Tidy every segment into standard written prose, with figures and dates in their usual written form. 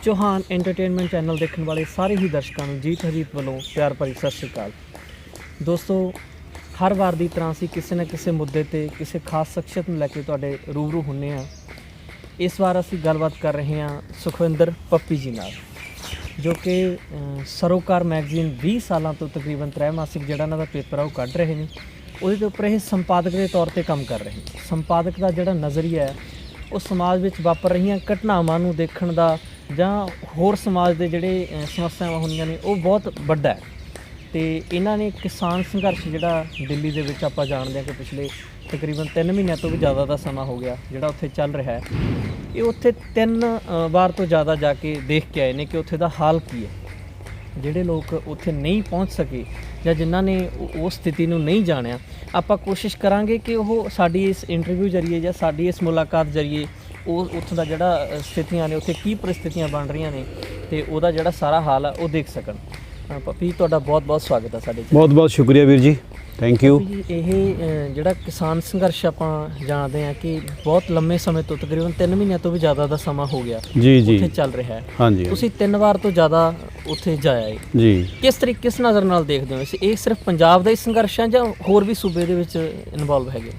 Chauhan entertainment channel देखने वाले सारे ही दर्शकों ਨੂੰ ਜੀਤ ਹਰੀਤ ਵੱਲੋਂ ਪਿਆਰ ਭਰੀ ਸਤਿ ਸ਼੍ਰੀ ਅਕਾਲ। ਦੋਸਤੋ, ਹਰ ਵਾਰ ਦੀ ਤਰ੍ਹਾਂ ਅਸੀਂ ਕਿਸੇ ਨਾ ਕਿਸੇ ਮੁੱਦੇ ਤੇ ਕਿਸੇ ਖਾਸ ਸ਼ਖਸੀਅਤ ਨੂੰ ਲੈ ਕੇ ਤੁਹਾਡੇ ਰੂਬਰੂ ਹੁੰਨੇ ਆ। ਇਸ ਵਾਰ ਅਸੀਂ ਗੱਲਬਾਤ ਕਰ ਰਹੇ ਹਾਂ ਸੁਖਵਿੰਦਰ ਪੱਪੀ ਜੀ ਨਾਲ, ਜੋ ਕਿ ਸरोकार मैगजीन 20 ਸਾਲਾਂ ਤੋਂ ਤਕਰੀਬਨ ਤ੍ਰੈਮਾਸਿਕ ਜਿਹੜਾ ਇਹਨਾਂ ਦਾ ਪੇਪਰ ਆ ਉਹ ਕੱਢ ਰਹੇ ਨੇ। ਉਹਦੇ ਦੇ ਉੱਪਰ ਇਹ ਸੰਪਾਦਕ ਦੇ ਤੌਰ ਤੇ ਕੰਮ ਕਰ ਰਹੇ ਨੇ। ਸੰਪਾਦਕ ਦਾ ਜਿਹੜਾ ਨਜ਼ਰੀਆ ਹੈ ਉਹ ਸਮਾਜ ਵਿੱਚ ਵਾਪਰ ਰਹੀਆਂ ਘਟਨਾਵਾਂ ਨੂੰ ਦੇਖਣ ਦਾ ਜਾਂ ਹੋਰ ਸਮਾਜ ਦੇ ਜਿਹੜੇ ਸਮੱਸਿਆਵਾਂ ਹੁੰਦੀਆਂ ਨੇ ਉਹ ਬਹੁਤ ਵੱਡਾ ਹੈ। ਤੇ ਇਹਨਾਂ ਨੇ ਕਿਸਾਨ ਸੰਘਰਸ਼ ਜਿਹੜਾ ਦਿੱਲੀ ਦੇ ਵਿੱਚ ਆਪਾਂ ਜਾਣਦੇ ਹਾਂ ਕਿ ਪਿਛਲੇ ਤਕਰੀਬਨ 3 ਮਹੀਨਿਆਂ ਤੋਂ ਵੀ ਜ਼ਿਆਦਾ ਦਾ ਸਮਾਂ ਹੋ ਗਿਆ ਜਿਹੜਾ ਉੱਥੇ ਚੱਲ ਰਿਹਾ ਹੈ। ਇਹ ਉੱਥੇ 3 ਵਾਰ ਤੋਂ ਜ਼ਿਆਦਾ ਜਾ ਕੇ ਦੇਖ ਕੇ ਆਏ ਨੇ ਕਿ ਉੱਥੇ ਦਾ ਹਾਲ ਕੀ ਹੈ। ਜਿਹੜੇ ਲੋਕ ਉੱਥੇ ਨਹੀਂ ਪਹੁੰਚ ਸਕੇ ਜਾਂ ਜਿਨ੍ਹਾਂ ਨੇ ਉਸ ਸਥਿਤੀ ਨੂੰ ਨਹੀਂ ਜਾਣਿਆ, ਆਪਾਂ ਕੋਸ਼ਿਸ਼ ਕਰਾਂਗੇ ਕਿ ਉਹ ਸਾਡੀ ਇਸ ਇੰਟਰਵਿਊ ਜ਼ਰੀਏ ਜਾਂ ਸਾਡੀ ਇਸ ਮੁਲਾਕਾਤ ਜ਼ਰੀਏ ਉਹ ਉੱਥੋਂ ਦਾ ਜਿਹੜਾ ਸਥਿਤੀਆਂ ਨੇ, ਉੱਥੇ ਕੀ ਪਰਿਸਥਿਤੀਆਂ ਬਣ ਰਹੀਆਂ ਨੇ ਤੇ ਉਹਦਾ ਜਿਹੜਾ ਸਾਰਾ ਹਾਲ ਆ ਉਹ ਦੇਖ ਸਕਣ। ਪੱਪੀ, ਤੁਹਾਡਾ ਬਹੁਤ ਬਹੁਤ ਸਵਾਗਤ ਹੈ ਸਾਡੇ। ਬਹੁਤ ਬਹੁਤ ਸ਼ੁਕਰੀਆ ਵੀਰ ਜੀ, ਥੈਂਕ ਯੂ। ਇਹ ਜਿਹੜਾ ਕਿਸਾਨ ਸੰਘਰਸ਼ ਆਪਾਂ ਜਾਣਦੇ ਹਾਂ ਕਿ ਬਹੁਤ ਲੰਮੇ ਸਮੇਂ ਤੋਂ ਤਕਰੀਬਨ 3 ਮਹੀਨਿਆਂ ਤੋਂ ਵੀ ਜ਼ਿਆਦਾ ਦਾ ਸਮਾਂ ਹੋ ਗਿਆ ਉੱਥੇ ਚੱਲ ਰਿਹਾ ਹੈ। ਹਾਂਜੀ, ਤੁਸੀਂ 3 ਵਾਰ ਤੋਂ ਜ਼ਿਆਦਾ ਉੱਥੇ ਜਾਇਆ ਹੈ ਜੀ। ਕਿਸ ਤਰੀਕੇ, ਕਿਸ ਨਜ਼ਰ ਨਾਲ ਦੇਖਦੇ ਹੋ ਇਹ ਸਿਰਫ ਪੰਜਾਬ ਦਾ ਹੀ ਸੰਘਰਸ਼ ਹੈ ਜਾਂ ਹੋਰ ਵੀ ਸੂਬੇ ਦੇ ਵਿੱਚ ਇਨਵੋਲਵ ਹੈਗੇ?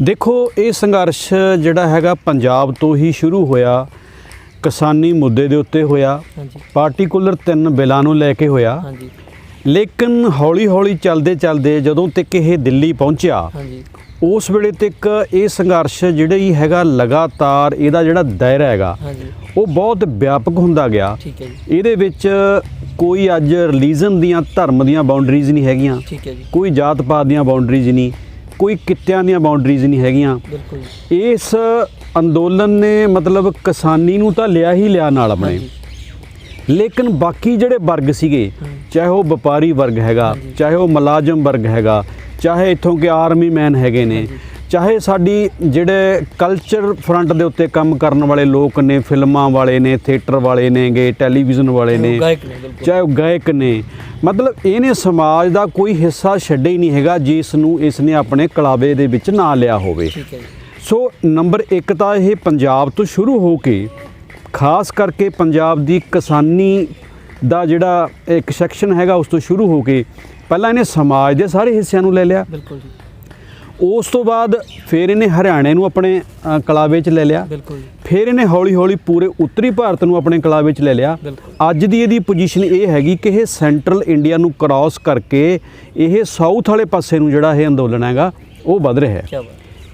ਦੇਖੋ, ਇਹ ਸੰਘਰਸ਼ ਜਿਹੜਾ ਹੈਗਾ ਪੰਜਾਬ ਤੋਂ ਹੀ ਸ਼ੁਰੂ ਹੋਇਆ, ਕਿਸਾਨੀ ਮੁੱਦੇ ਦੇ ਉੱਤੇ ਹੋਇਆ, ਪਾਰਟੀਕੂਲਰ 3 ਬਿੱਲਾਂ ਨੂੰ ਲੈ ਕੇ ਹੋਇਆ। ਲੇਕਿਨ ਹੌਲੀ ਹੌਲੀ ਚੱਲਦੇ ਜਦੋਂ ਤੱਕ ਇਹ ਦਿੱਲੀ ਪਹੁੰਚਿਆ, ਉਸ ਵੇਲੇ ਤੱਕ ਇਹ ਸੰਘਰਸ਼ ਜਿਹੜਾ ਹੀ ਹੈਗਾ ਲਗਾਤਾਰ ਇਹਦਾ ਜਿਹੜਾ ਦਾਇਰਾ ਹੈਗਾ ਉਹ ਬਹੁਤ ਵਿਆਪਕ ਹੁੰਦਾ ਗਿਆ। ਇਹਦੇ ਵਿੱਚ ਕੋਈ ਅੱਜ ਰਿਲੀਜਨ ਦੀਆਂ, ਧਰਮ ਦੀਆਂ ਬਾਉਂਡਰੀਜ਼ ਨਹੀਂ ਹੈਗੀਆਂ, ਕੋਈ ਜਾਤ ਪਾਤ ਦੀਆਂ ਬਾਉਂਡਰੀਜ਼ ਨਹੀਂ, ਕੋਈ ਕਿੱਤਿਆਂ ਦੀਆਂ ਬਾਉਂਡਰੀਜ਼ ਨਹੀਂ ਹੈਗੀਆਂ। ਇਸ ਅੰਦੋਲਨ ਨੇ ਮਤਲਬ ਕਿਸਾਨੀ ਨੂੰ ਤਾਂ ਲਿਆ ਹੀ ਲਿਆ ਨਾਲ ਆਪਣੇ, ਲੇਕਿਨ ਬਾਕੀ ਜਿਹੜੇ ਵਰਗ ਸੀਗੇ, ਚਾਹੇ ਉਹ ਵਪਾਰੀ ਵਰਗ ਹੈਗਾ, ਚਾਹੇ ਉਹ ਮੁਲਾਜ਼ਮ ਵਰਗ ਹੈਗਾ, ਚਾਹੇ ਇੱਥੋਂ ਕੇ ਆਰਮੀ ਮੈਨ ਹੈਗੇ ਨੇ, ਚਾਹੇ ਸਾਡੀ ਜਿਹੜੇ ਕਲਚਰ ਫਰੰਟ ਦੇ ਉੱਤੇ ਕੰਮ ਕਰਨ ਵਾਲੇ ਲੋਕ ਨੇ, ਫਿਲਮਾਂ ਵਾਲੇ ਨੇ, ਥੀਏਟਰ ਵਾਲੇ ਨੇਗੇ, ਟੈਲੀਵਿਜ਼ਨ ਵਾਲੇ ਨੇ, ਚਾਹੇ ਉਹ ਗਾਇਕ ਨੇ, ਮਤਲਬ ਇਹਨੇ ਸਮਾਜ ਦਾ ਕੋਈ ਹਿੱਸਾ ਛੱਡਿਆ ਹੀ ਨਹੀਂ ਹੈਗਾ ਜਿਸ ਨੂੰ ਇਸ ਨੇ ਆਪਣੇ ਕਲਾਵੇ ਦੇ ਵਿੱਚ ਨਾ ਲਿਆ ਹੋਵੇ। ਸੋ ਨੰਬਰ 1 ਤਾਂ ਇਹ ਪੰਜਾਬ ਤੋਂ ਸ਼ੁਰੂ ਹੋ ਕੇ, ਖਾਸ ਕਰਕੇ ਪੰਜਾਬ ਦੀ ਕਿਸਾਨੀ ਦਾ ਜਿਹੜਾ ਇੱਕ ਸੈਕਸ਼ਨ ਹੈਗਾ ਉਸ ਤੋਂ ਸ਼ੁਰੂ ਹੋ ਕੇ ਪਹਿਲਾਂ ਇਹਨੇ ਸਮਾਜ ਦੇ ਸਾਰੇ ਹਿੱਸਿਆਂ ਨੂੰ ਲੈ ਲਿਆ। ਉਸ ਤੋਂ ਬਾਅਦ ਫਿਰ ਇਹਨੇ ਹਰਿਆਣੇ ਨੂੰ ਆਪਣੇ ਕਲਾਵੇ 'ਚ ਲੈ ਲਿਆ। ਫਿਰ ਇਹਨੇ ਹੌਲੀ ਹੌਲੀ ਪੂਰੇ ਉੱਤਰੀ ਭਾਰਤ ਨੂੰ ਆਪਣੇ ਕਲਾਵੇ 'ਚ ਲੈ ਲਿਆ। ਅੱਜ ਦੀ ਇਹਦੀ ਪੋਜੀਸ਼ਨ ਇਹ ਹੈਗੀ ਕਿ ਇਹ ਸੈਂਟਰਲ ਇੰਡੀਆ ਨੂੰ ਕ੍ਰਾਸ ਕਰਕੇ ਇਹ ਸਾਊਥ ਵਾਲੇ ਪਾਸੇ ਨੂੰ ਜਿਹੜਾ ਇਹ ਅੰਦੋਲਨ ਹੈਗਾ ਉਹ ਵੱਧ ਰਿਹਾ ਹੈ।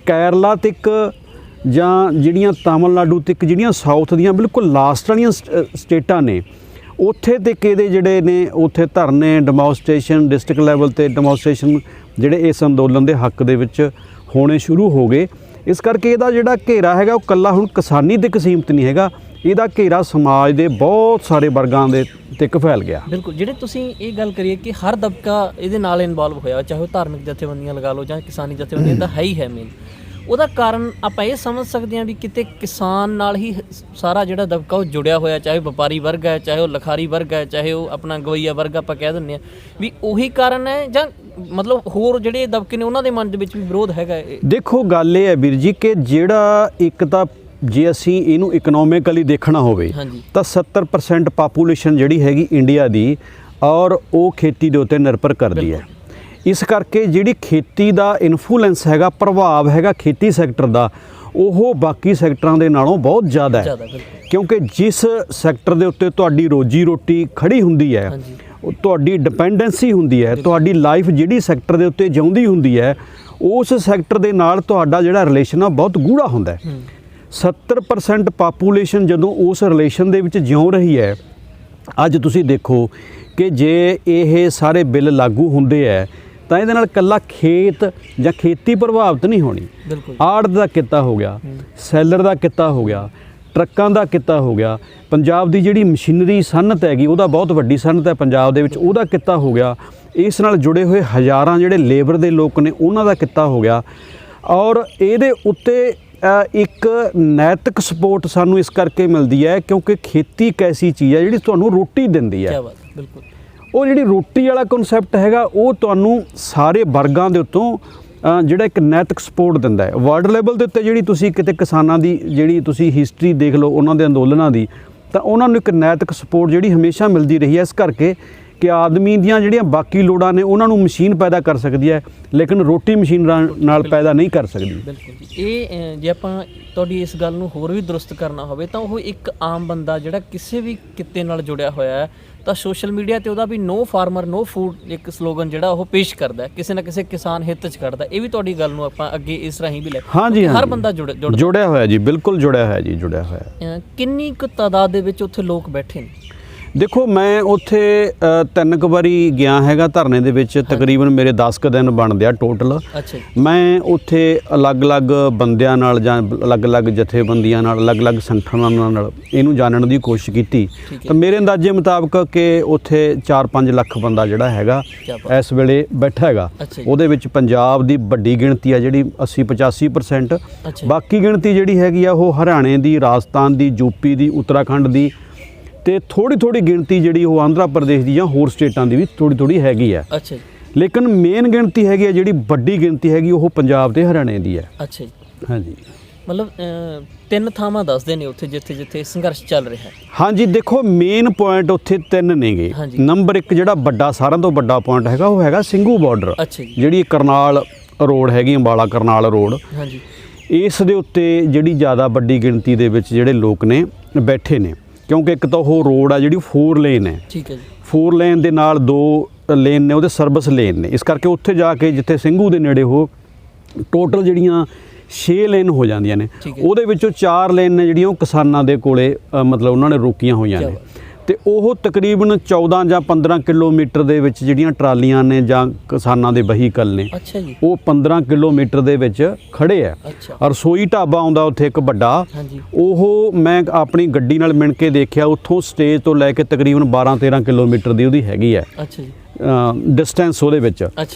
ਕੇਰਲਾ ਤੱਕ ਜਾਂ ਜਿਹੜੀਆਂ ਤਾਮਿਲਨਾਡੂ ਤੱਕ, ਜਿਹੜੀਆਂ ਸਾਊਥ ਦੀਆਂ ਬਿਲਕੁਲ ਲਾਸਟ ਵਾਲੀਆਂ ਸਟੇਟਾਂ ਨੇ, ਉੱਥੇ ਤੱਕ ਇਹਦੇ ਜਿਹੜੇ ਨੇ ਉੱਥੇ ਧਰਨੇ, ਡੈਮੋਨਸਟ੍ਰੇਸ਼ਨ, ਡਿਸਟ੍ਰਿਕਟ ਲੈਵਲ 'ਤੇ ਡੈਮੋਨਸਟ੍ਰੇਸ਼ਨ ਜਿਹੜੇ ਇਸ ਅੰਦੋਲਨ ਦੇ ਹੱਕ ਦੇ ਵਿੱਚ ਹੋਣੇ ਸ਼ੁਰੂ ਹੋ ਗਏ। ਇਸ ਕਰਕੇ ਇਹਦਾ ਜਿਹੜਾ ਘੇਰਾ ਹੈਗਾ ਉਹ ਇਕੱਲਾ ਹੁਣ ਕਿਸਾਨੀ ਤੱਕ ਸੀਮਿਤ ਨਹੀਂ ਹੈਗਾ, ਇਹਦਾ ਘੇਰਾ ਸਮਾਜ ਦੇ ਬਹੁਤ ਸਾਰੇ ਵਰਗਾਂ ਦੇ ਤੱਕ ਫੈਲ ਗਿਆ। ਬਿਲਕੁਲ, ਜਿਹੜੇ ਤੁਸੀਂ ਇਹ ਗੱਲ ਕਰੀਏ ਕਿ ਹਰ ਦਬਕਾ ਇਹਦੇ ਨਾਲ ਇਨਵੋਲਵ ਹੋਇਆ, ਚਾਹੇ ਉਹ ਧਾਰਮਿਕ ਜਥੇਬੰਦੀਆਂ ਲਗਾ ਲਓ ਜਾਂ ਕਿਸਾਨੀ ਜਥੇਬੰਦੀਆਂ, ਤਾਂ ਹੈ ਹੀ ਹੈ ਮੇਨ। ਉਹਦਾ ਕਾਰਨ ਆਪਾਂ ਇਹ ਸਮਝ ਸਕਦੇ ਹਾਂ ਵੀ ਕਿਤੇ ਕਿਸਾਨ ਨਾਲ ਹੀ ਸਾਰਾ ਜਿਹੜਾ ਦਬਕਾ ਉਹ ਜੁੜਿਆ ਹੋਇਆ, ਚਾਹੇ ਵਪਾਰੀ ਵਰਗ ਹੈ, ਚਾਹੇ ਉਹ ਲਖਾਰੀ ਵਰਗ ਹੈ, ਚਾਹੇ ਉਹ ਆਪਣਾ ਗਵਈਆ ਵਰਗ ਆਪਾਂ ਕਹਿ ਦਿੰਦੇ ਹਾਂ, ਵੀ ਉਹੀ ਕਾਰਨ ਹੈ ਜਾਂ ਮਤਲਬ ਹੋਰ ਜਿਹੜੇ ਦਬਕੇ ਨੇ ਉਹਨਾਂ ਦੇ ਮਨ ਦੇ ਵਿੱਚ ਵੀ ਵਿਰੋਧ ਹੈਗਾ? ਦੇਖੋ, ਗੱਲ ਇਹ ਹੈ ਵੀਰ ਜੀ ਕਿ ਜਿਹੜਾ ਇੱਕ ਤਾਂ ਜੇ ਅਸੀਂ ਇਹਨੂੰ ਇਕਨੋਮਿਕਲੀ ਦੇਖਣਾ ਹੋਵੇ ਤਾਂ 70% ਪਾਪੂਲੇਸ਼ਨ ਜਿਹੜੀ ਹੈਗੀ ਇੰਡੀਆ ਦੀ ਔਰ ਉਹ ਖੇਤੀ ਦੇ ਉੱਤੇ ਨਿਰਭਰ ਕਰਦੀ ਹੈ। ਇਸ ਕਰਕੇ ਜਿਹੜੀ ਖੇਤੀ ਦਾ ਇਨਫਲੂਐਂਸ ਹੈਗਾ, ਪ੍ਰਭਾਵ ਹੈਗਾ ਖੇਤੀ ਸੈਕਟਰ ਦਾ, ਉਹ ਬਾਕੀ ਸੈਕਟਰਾਂ ਦੇ ਨਾਲੋਂ ਬਹੁਤ ਜ਼ਿਆਦਾ ਹੈ। ਕਿਉਂਕਿ ਜਿਸ ਸੈਕਟਰ ਦੇ ਉੱਤੇ ਤੁਹਾਡੀ ਰੋਜੀ ਰੋਟੀ ਖੜੀ ਹੁੰਦੀ ਹੈ, ਤੁਹਾਡੀ ਡਿਪੈਂਡੈਂਸੀ ਹੁੰਦੀ ਹੈ, ਤੁਹਾਡੀ ਲਾਈਫ ਜਿਹੜੀ ਸੈਕਟਰ ਦੇ ਉੱਤੇ ਜਿਉਂਦੀ ਹੁੰਦੀ ਹੈ, ਉਸ ਸੈਕਟਰ ਦੇ ਨਾਲ ਤੁਹਾਡਾ ਜਿਹੜਾ ਰਿਲੇਸ਼ਨ ਆ ਬਹੁਤ ਗੂੜਾ ਹੁੰਦਾ ਹੈ। 70% ਪਾਪੂਲੇਸ਼ਨ ਜਦੋਂ ਉਸ ਰਿਲੇਸ਼ਨ ਦੇ ਵਿੱਚ ਜਿਉਂ ਰਹੀ ਹੈ, ਅੱਜ ਤੁਸੀਂ ਦੇਖੋ ਕਿ ਜੇ ਇਹ ਸਾਰੇ ਬਿੱਲ ਲਾਗੂ ਹੁੰਦੇ ਹੈ ਤਾਂ ਇਹਦੇ ਨਾਲ ਇਕੱਲਾ ਖੇਤ ਜਾਂ ਖੇਤੀ ਪ੍ਰਭਾਵਿਤ ਨਹੀਂ ਹੋਣੀ, ਆੜਤ ਦਾ ਕਿੱਤਾ ਹੋ ਗਿਆ, ਸੈਲਰ ਦਾ ਕਿੱਤਾ ਹੋ ਗਿਆ, ਟਰੱਕਾਂ ਦਾ ਕਿੱਤਾ ਹੋ ਗਿਆ, ਪੰਜਾਬ ਦੀ ਜਿਹੜੀ ਮਸ਼ੀਨਰੀ ਸਨਅਤ ਹੈਗੀ ਉਹਦਾ ਬਹੁਤ ਵੱਡੀ ਸਨਅਤ ਹੈ ਪੰਜਾਬ ਦੇ ਵਿੱਚ, ਉਹਦਾ ਕਿੱਤਾ ਹੋ ਗਿਆ, ਇਸ ਨਾਲ ਜੁੜੇ ਹੋਏ ਹਜ਼ਾਰਾਂ ਜਿਹੜੇ ਲੇਬਰ ਦੇ ਲੋਕ ਨੇ ਉਹਨਾਂ ਦਾ ਕਿੱਤਾ ਹੋ ਗਿਆ। ਔਰ ਇਹਦੇ ਉੱਤੇ ਇੱਕ ਨੈਤਿਕ ਸਪੋਰਟ ਸਾਨੂੰ ਇਸ ਕਰਕੇ ਮਿਲਦੀ ਹੈ ਕਿਉਂਕਿ ਖੇਤੀ ਇੱਕ ਐਸੀ ਚੀਜ਼ ਹੈ ਜਿਹੜੀ ਤੁਹਾਨੂੰ ਰੋਟੀ ਦਿੰਦੀ ਹੈ। ਉਹ ਜਿਹੜੀ ਰੋਟੀ ਵਾਲਾ ਕਨਸੈਪਟ ਹੈਗਾ ਉਹ ਤੁਹਾਨੂੰ ਸਾਰੇ ਵਰਗਾਂ ਦੇ ਉੱਤੋਂ ਜਿਹੜਾ ਇੱਕ ਨੈਤਿਕ ਸਪੋਰਟ ਦਿੰਦਾ ਹੈ। ਵਰਲਡ ਲੈਵਲ ਦੇ ਉੱਤੇ ਜਿਹੜੀ ਤੁਸੀਂ ਕਿਤੇ ਕਿਸਾਨਾਂ ਦੀ ਜਿਹੜੀ ਤੁਸੀਂ ਹਿਸਟਰੀ ਦੇਖ ਲਓ ਉਹਨਾਂ ਦੇ ਅੰਦੋਲਨਾਂ ਦੀ, ਤਾਂ ਉਹਨਾਂ ਨੂੰ ਇੱਕ ਨੈਤਿਕ ਸਪੋਰਟ ਜਿਹੜੀ ਹਮੇਸ਼ਾ ਮਿਲਦੀ ਰਹੀ ਹੈ, ਇਸ ਕਰਕੇ ਕਿ ਆਦਮੀ ਦੀਆਂ ਜਿਹੜੀਆਂ ਬਾਕੀ ਲੋੜਾਂ ਨੇ ਉਹਨਾਂ ਨੂੰ ਮਸ਼ੀਨ ਪੈਦਾ ਕਰ ਸਕਦੀ ਹੈ, ਲੇਕਿਨ ਰੋਟੀ ਮਸ਼ੀਨ ਨਾਲ ਪੈਦਾ ਨਹੀਂ ਕਰ ਸਕਦੀ। ਬਿਲਕੁਲ ਜੀ। ਇਹ ਜੇ ਆਪਾਂ ਤੁਹਾਡੀ ਇਸ ਗੱਲ ਨੂੰ ਹੋਰ ਵੀ ਦਰੁਸਤ ਕਰਨਾ ਹੋਵੇ ਤਾਂ ਉਹ ਇੱਕ ਆਮ ਬੰਦਾ ਜਿਹੜਾ ਕਿਸੇ ਵੀ ਕਿੱਤੇ ਨਾਲ ਜੁੜਿਆ ਹੋਇਆ ਹੈ ਤਾਂ ਸੋਸ਼ਲ ਮੀਡੀਆ ਤੇ ਉਹਦਾ ਵੀ ਨੋ ਫਾਰਮਰ ਨੋ ਫੂਡ ਇੱਕ ਸਲੋਗਨ ਜਿਹੜਾ ਉਹ ਪੇਸ਼ ਕਰਦਾ ਹੈ, ਕਿਸੇ ਨਾ ਕਿਸੇ ਕਿਸਾਨ ਹਿੱਤ 'ਚ ਕਰਦਾ। ਇਹ ਵੀ ਤੁਹਾਡੀ ਗੱਲ ਨੂੰ ਆਪਾਂ ਅੱਗੇ ਇਸ ਰਾਹੀਂ ਵੀ ਲੈ ਹਰ ਬੰਦਾ ਜੁੜਿਆ ਹੋਇਆ ਜੀ, ਬਿਲਕੁਲ ਜੁੜਿਆ ਹੋਇਆ ਜੀ, ਜੁੜਿਆ ਹੋਇਆ। ਕਿੰਨੀ ਕੁ ਤਾਦਾਦ ਦੇ ਵਿੱਚ ਉੱਥੇ ਲੋਕ ਬੈਠੇ ਨੇ? ਦੇਖੋ, ਮੈਂ ਉੱਥੇ 3 ਕੁ ਵਾਰੀ ਗਿਆ ਹੈਗਾ ਧਰਨੇ ਦੇ ਵਿੱਚ, ਤਕਰੀਬਨ ਮੇਰੇ 10 ਕੁ ਦਿਨ ਬਣਦੇ ਆ ਟੋਟਲ। ਅੱਛਾ। ਮੈਂ ਉੱਥੇ ਅਲੱਗ-ਅਲੱਗ ਬੰਦਿਆਂ ਨਾਲ ਜਾਂ ਅਲੱਗ-ਅਲੱਗ ਜਥੇਬੰਦੀਆਂ ਨਾਲ, ਅਲੱਗ-ਅਲੱਗ ਸੰਗਠਨਾਂ ਨਾਲ ਇਹਨੂੰ ਜਾਣਨ ਦੀ ਕੋਸ਼ਿਸ਼ ਕੀਤੀ, ਤਾਂ ਮੇਰੇ ਅੰਦਾਜ਼ੇ ਮੁਤਾਬਕ ਕਿ ਉੱਥੇ 4-5 ਲੱਖ ਬੰਦਾ ਜਿਹੜਾ ਹੈਗਾ ਇਸ ਵੇਲੇ ਬੈਠਾ ਹੈਗਾ। ਉਹਦੇ ਵਿੱਚ ਪੰਜਾਬ ਦੀ ਵੱਡੀ ਗਿਣਤੀ ਆ ਜਿਹੜੀ 80-85%, ਬਾਕੀ ਗਿਣਤੀ ਜਿਹੜੀ ਹੈਗੀ ਆ ਉਹ ਹਰਿਆਣੇ ਦੀ, ਰਾਜਸਥਾਨ ਦੀ, ਯੂਪੀ ਦੀ, ਉੱਤਰਾਖੰਡ ਦੀ, ਤੇ ਥੋੜੀ ਗਿਣਤੀ ਜਿਹੜੀ ਉਹ ਆਂਧਰਾ ਪ੍ਰਦੇਸ਼ ਦੀ ਜਾਂ ਹੋਰ ਸਟੇਟਾਂ ਦੀ ਵੀ ਥੋੜੀ ਹੈਗੀ ਹੈ। ਅੱਛਾ ਜੀ। ਲੇਕਿਨ ਮੇਨ ਗਿਣਤੀ ਹੈਗੀ ਹੈ, ਜਿਹੜੀ ਵੱਡੀ ਗਿਣਤੀ ਹੈਗੀ ਉਹ ਪੰਜਾਬ ਤੇ ਹਰਿਆਣੇ ਦੀ ਹੈ। ਅੱਛਾ ਜੀ। ਹਾਂਜੀ, ਮਤਲਬ 3 ਥਾਵਾਂ ਦੱਸਦੇ ਨੇ ਉੱਥੇ ਜਿੱਥੇ ਸੰਘਰਸ਼ ਚੱਲ ਰਿਹਾ ਹੈ। ਹਾਂਜੀ, ਦੇਖੋ ਮੇਨ ਪੁਆਇੰਟ ਉੱਥੇ 3 ਨੇਗੇ। ਨੰਬਰ 1 ਜਿਹੜਾ ਵੱਡਾ, ਸਾਰਿਆਂ ਤੋਂ ਵੱਡਾ ਪੁਆਇੰਟ ਹੈਗਾ ਉਹ ਹੈਗਾ ਸਿੰਘੂ ਬਾਰਡਰ। ਅੱਛਾ ਜੀ। ਜਿਹੜੀ ਕਰਨਾਲ ਰੋਡ ਹੈਗੀ, ਅੰਬਾਲਾ ਕਰਨਾਲ ਰੋਡ। ਹਾਂਜੀ। ਇਸ ਦੇ ਉੱਤੇ ਜਿਹੜੀ ਜ਼ਿਆਦਾ ਵੱਡੀ ਗਿਣਤੀ ਦੇ ਵਿੱਚ ਜਿਹੜੇ ਲੋਕ ਨੇ ਬੈਠੇ ਨੇ, ਕਿਉਂਕਿ ਇੱਕ ਤਾਂ ਉਹ ਰੋਡ ਆ ਜਿਹੜੀ 4 ਲੇਨ ਹੈ। ਠੀਕ ਹੈ ਜੀ। 4 ਲੇਨ ਦੇ ਨਾਲ 2 ਲੇਨ ਨੇ ਉਹਦੇ ਸਰਵਿਸ ਲੇਨ ਨੇ, ਇਸ ਕਰਕੇ ਉੱਥੇ ਜਾ ਕੇ ਜਿੱਥੇ ਸਿੰਘੂ ਦੇ ਨੇੜੇ ਉਹ ਟੋਟਲ ਜਿਹੜੀਆਂ 6 ਲੇਨ ਹੋ ਜਾਂਦੀਆਂ ਨੇ, ਉਹਦੇ ਵਿੱਚੋਂ 4 ਲੇਨ ਨੇ ਜਿਹੜੀਆਂ ਉਹ ਕਿਸਾਨਾਂ ਦੇ ਕੋਲੇ ਮਤਲਬ ਉਹਨਾਂ ਨੇ ਰੋਕੀਆਂ ਹੋਈਆਂ ਨੇ, ਤੇ ਉਹ ਤਕਰੀਬਨ 14 ਜਾਂ 15 ਕਿਲੋਮੀਟਰ ਦੇ ਵਿੱਚ ਜਿਹੜੀਆਂ ਟਰਾਲੀਆਂ ਨੇ ਜਾਂ ਕਿਸਾਨਾਂ ਦੇ ਵਹੀਕਲ ਨੇ, ਉਹ 15 ਕਿਲੋਮੀਟਰ ਦੇ ਵਿੱਚ ਖੜੇ ਆ। ਰਸੋਈ ਢਾਬਾ ਆਉਂਦਾ ਉੱਥੇ ਇੱਕ ਵੱਡਾ, ਉਹ ਮੈਂ ਆਪਣੀ ਗੱਡੀ ਨਾਲ ਮਿਣ ਕੇ ਦੇਖਿਆ, ਉੱਥੋਂ ਸਟੇਜ ਤੋਂ ਲੈ ਕੇ ਤਕਰੀਬਨ 12-13 ਕਿਲੋਮੀਟਰ ਦੀ ਉਹਦੀ ਹੈਗੀ ਹੈ ਡਿਸਟੈਂਸ ਉਹਦੇ ਵਿੱਚ।